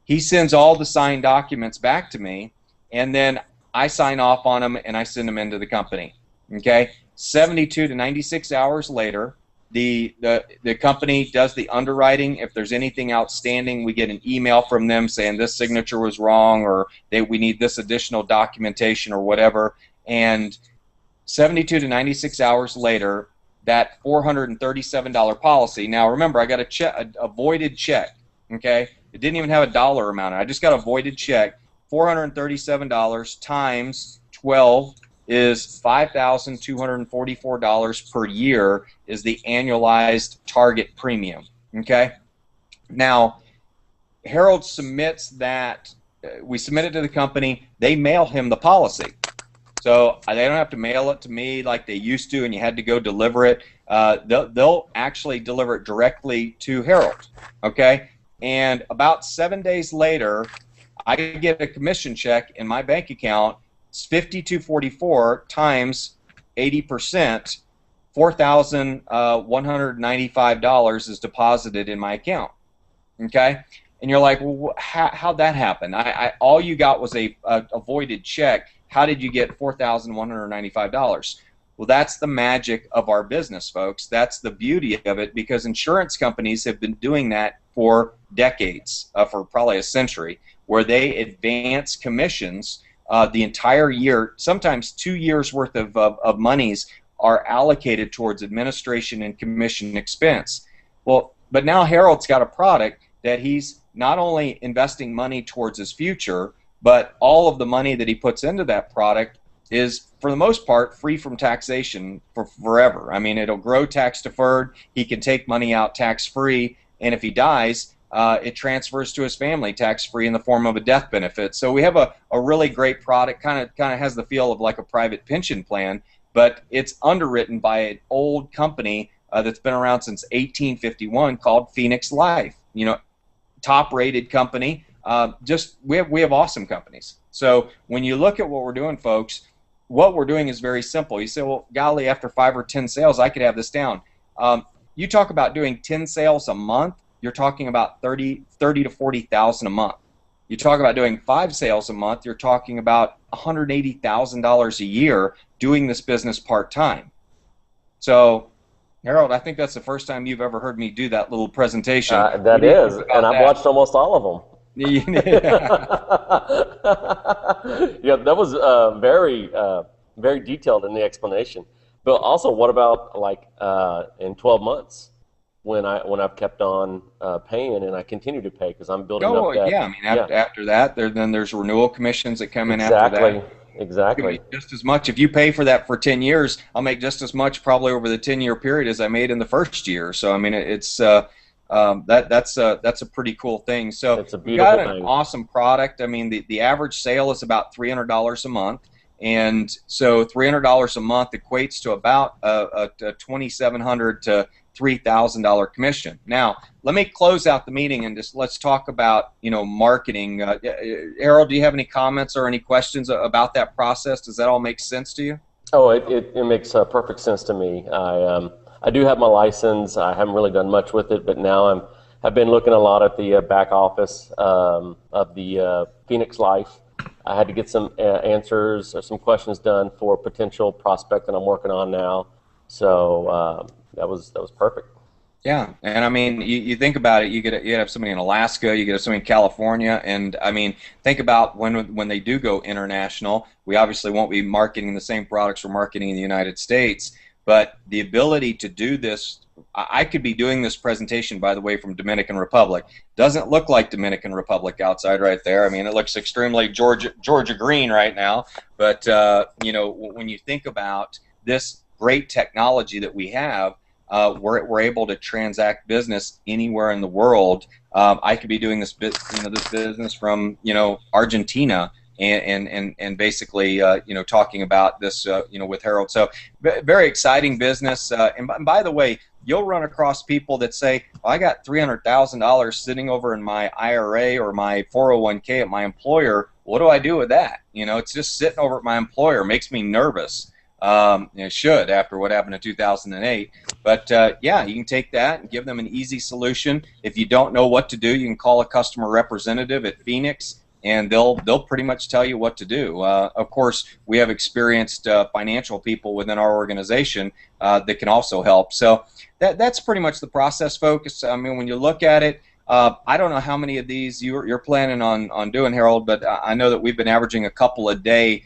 He sends all the signed documents back to me, and then I sign off on them and I send them into the company. Okay, 72 to 96 hours later, the company does the underwriting. If there's anything outstanding, we get an email from them saying this signature was wrong, or we need this additional documentation or whatever. And 72 to 96 hours later, that $437 policy. Now remember, I got a voided check. Okay, it didn't even have a dollar amount. I just got a voided check. $437 times 12 is $5,244 per year is the annualized target premium. Okay, now Harold submits that. We submit it to the company. They mail him the policy. So they don't have to mail it to me like they used to, and you had to go deliver it. They'll actually deliver it directly to Harold, okay? And about 7 days later, I get a commission check in my bank account. It's $5,244 times 80%, $4,195 is deposited in my account, okay? And you're like, well, how'd that happen? All you got was a voided check. How did you get $4,195? Well, that's the magic of our business, folks. That's the beauty of it, because insurance companies have been doing that for decades, for probably a century, where they advance commissions the entire year. Sometimes 2 years worth of monies are allocated towards administration and commission expense. Well, but now Harold's got a product that he's not only investing money towards his future, but all of the money that he puts into that product is, for the most part, free from taxation for forever. I mean, it'll grow tax deferred. He can take money out tax free, and if he dies, it transfers to his family tax free in the form of a death benefit. So we have a really great product. Kind of has the feel of like a private pension plan, but it's underwritten by an old company that's been around since 1851 called Phoenix Life. Top-rated company. We have awesome companies. So when you look at what we're doing, folks, what we're doing is very simple. You say, well, golly, after 5 or 10 sales, I could have this down. You talk about doing 10 sales a month, you're talking about 30 to 40,000 a month. You talk about doing 5 sales a month, you're talking about $180,000 a year doing this business part-time. So, Harold, I think that's the first time you've ever heard me do that little presentation. That is, and I've watched almost all of them. Yeah, that was very detailed in the explanation. But also, what about like in 12 months? when I've kept on paying, and I continue to pay because I'm building Oh, up that. yeah. I mean, Yeah, after that, then there's renewal commissions that come in after exactly, that. Give exactly. me just as much. If you pay for that for 10 years, I'll make just as much probably over the 10-year period as I made in the first year. So I mean, that's a pretty cool thing. So It's a we've got beautiful an thing. awesome product. I mean, the average sale is about $300 a month, and so $300 a month equates to about a $2,700 to $3,000 commission. Now, let me close out the meeting and just let's talk about marketing. Harold, do you have any comments or any questions about that process? Does that all make sense to you? Oh, it makes perfect sense to me. I do have my license. I haven't really done much with it, but now have been looking a lot at the back office of the Phoenix Life. I had to get some answers or some questions done for a potential prospect that I'm working on now. So that was perfect. Yeah, and I mean, you think about it. You have somebody in Alaska, you get somebody in California, and I mean, think about when they do go international. We obviously won't be marketing the same products we're marketing in the United States, but the ability to do this, I could be doing this presentation, by the way, from Dominican Republic. Doesn't look like Dominican Republic outside right there. I mean, it looks extremely Georgia green right now, but when you think about this great technology that we have. We're able to transact business anywhere in the world. I could be doing this business from Argentina and basically talking about this with Harold. So very exciting business. And by the way, you'll run across people that say, I got $300,000 sitting over in my IRA or my 401k at my employer. What do I do with that? It's just sitting over at my employer. Makes me nervous. It should after what happened in 2008. But yeah, you can take that and give them an easy solution. If you don't know what to do, you can call a customer representative at Phoenix, and they'll pretty much tell you what to do. Of course, we have experienced financial people within our organization that can also help. So that's pretty much the process, folks. I mean, when you look at it, I don't know how many of these you're planning on doing, Harold, but I know that we've been averaging a couple a day.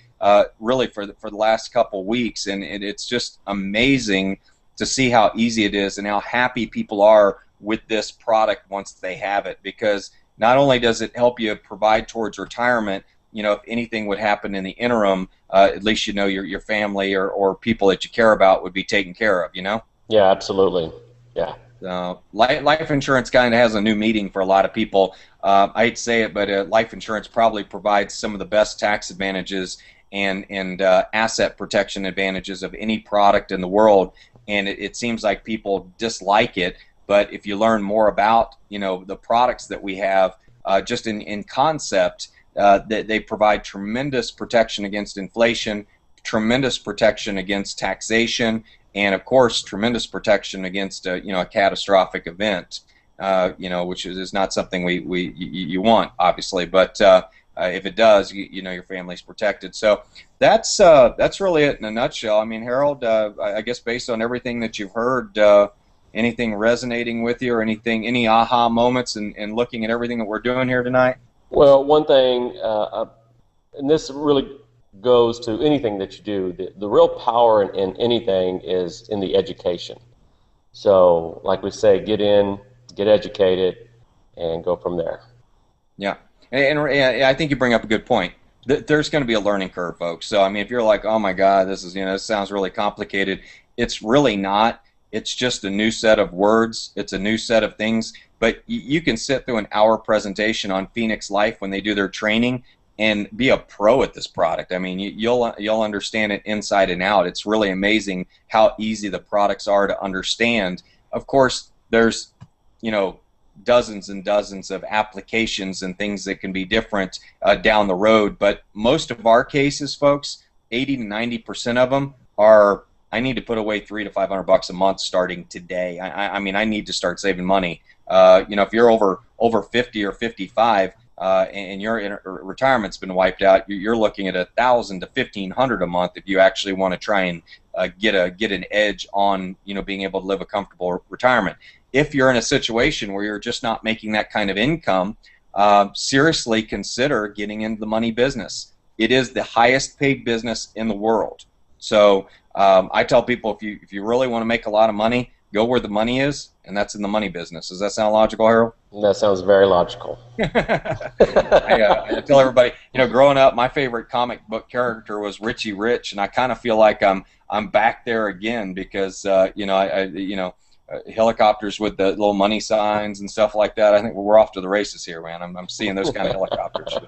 Really for the last couple weeks, and it's just amazing to see how easy it is and how happy people are with this product once they have it, because not only does it help you provide towards retirement, if anything would happen in the interim, at least your family or people that you care about would be taken care of, Yeah, absolutely. Yeah. Life insurance kind of has a new meaning for a lot of people. I hate to say it, but life insurance probably provides some of the best tax advantages and asset protection advantages of any product in the world, and it seems like people dislike it. But if you learn more about the products that we have, just in concept, they provide tremendous protection against inflation, tremendous protection against taxation, and of course tremendous protection against a catastrophic event, which is not something you want, obviously, but if it does, your family's protected. So that's really it in a nutshell. I mean, Harold, I guess based on everything that you've heard, anything resonating with you or any aha moments in looking at everything that we're doing here tonight? Well, one thing, and this really goes to anything that you do, the real power in anything is in the education. So, like we say, get in, get educated, and go from there. Yeah. And I think you bring up a good point. There's going to be a learning curve, folks. So I mean, if you're like, oh my God, this sounds really complicated, it's really not. It's just a new set of words. It's a new set of things. But you can sit through an hour presentation on Phoenix Life when they do their training and be a pro at this product. I mean, you'll understand it inside and out. It's really amazing how easy the products are to understand. Of course, there's dozens and dozens of applications and things that can be different down the road, but most of our cases, folks, 80 to 90% of them are, I need to put away $300 to $500 a month starting today. I mean, I need to start saving money. If you're over 50 or 55 and your retirement's been wiped out, you're looking at $1,000 to $1,500 a month if you actually want to try and get an edge on being able to live a comfortable retirement. If you're in a situation where you're just not making that kind of income, seriously consider getting into the money business. It is the highest paid business in the world. So I tell people, if you really want to make a lot of money, go where the money is, and that's in the money business. Does that sound logical, Harold? That sounds very logical. I tell everybody, growing up, my favorite comic book character was Richie Rich, and I kind of feel like I'm back there again because helicopters with the little money signs and stuff like that. I think we're off to the races here, man. I'm seeing those kind of helicopters.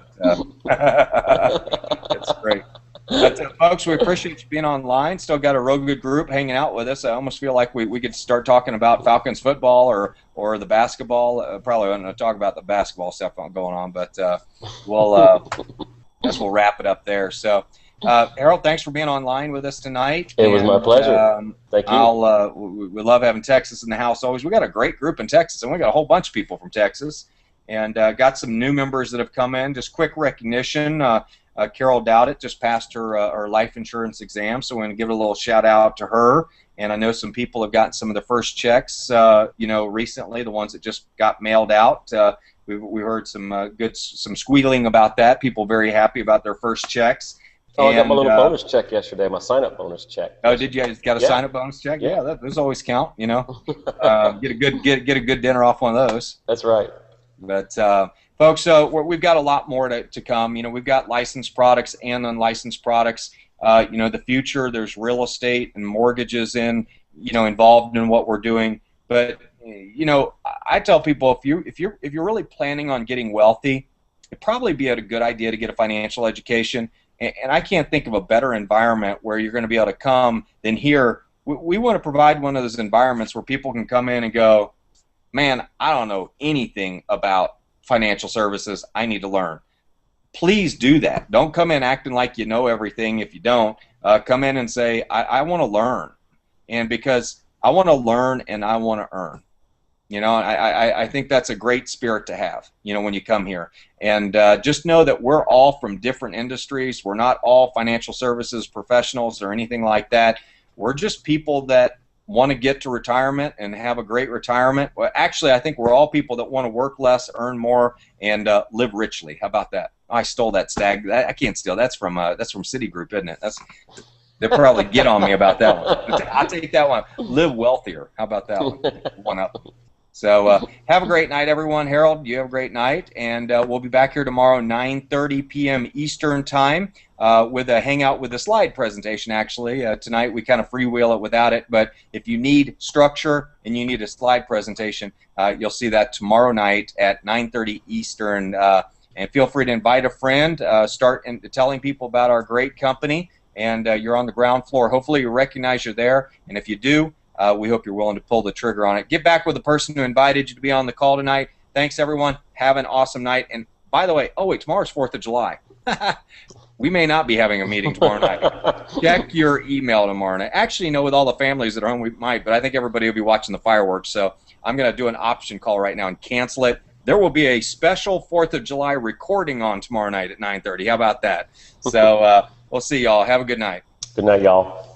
It's great. But, folks, we appreciate you being online. Still got a real good group hanging out with us. I almost feel like we could start talking about Falcons football or the basketball. Probably want to talk about the basketball stuff going on, but guess we'll wrap it up there. So, Harold, thanks for being online with us tonight. It was my pleasure. Thank you. We love having Texas in the house always. We got a great group in Texas, and we got a whole bunch of people from Texas, and got some new members that have come in. Just quick recognition. Carol Dowdett just passed her life insurance exam, so we're going to give a little shout out to her. And I know some people have gotten some of the first checks, recently, the ones that just got mailed out. We heard some squealing about that. People very happy about their first checks. Oh, I got my little bonus check yesterday, my sign-up bonus check. Oh, did you got a sign-up bonus check? Yeah, those always count. Get a good dinner off one of those. That's right. But folks, we've got a lot more to come. We've got licensed products and unlicensed products. The future, there's real estate and mortgages involved in what we're doing. But I tell people if you're really planning on getting wealthy, it'd probably be a good idea to get a financial education. And I can't think of a better environment where you're going to be able to come than here. We want to provide one of those environments where people can come in and go, man, I don't know anything about financial services. I need to learn. Please do that. Don't come in acting like you know everything if you don't. Come in and say, I want to learn. And because I want to learn and I want to earn. I think that's a great spirit to have, when you come here. And just know that we're all from different industries. We're not all financial services professionals or anything like that. We're just people that want to get to retirement and have a great retirement. Well, actually, I think we're all people that want to work less, earn more, and live richly. How about that? I stole that stag. I can't steal. That's from Citigroup, isn't it? They'll probably get on me about that one. I'll take that one. Live wealthier. How about that one? One up. So have a great night, everyone. Harold, you have a great night, and we'll be back here tomorrow, 9:30 p.m. Eastern Time, with a hangout with a slide presentation. Actually, tonight we kind of freewheel it without it, but if you need structure and you need a slide presentation, you'll see that tomorrow night at 9:30 Eastern. And feel free to invite a friend. Start telling people about our great company, and you're on the ground floor. Hopefully, you recognize you're there, and if you do, we hope you're willing to pull the trigger on it. Get back with the person who invited you to be on the call tonight. Thanks, everyone. Have an awesome night. And by the way, tomorrow's 4th of July. We may not be having a meeting tomorrow night. Check your email tomorrow night. Actually, with all the families that are home, we might, but I think everybody will be watching the fireworks. So I'm going to do an option call right now and cancel it. There will be a special 4th of July recording on tomorrow night at 9:30. How about that? So we'll see y'all. Have a good night. Good night, y'all.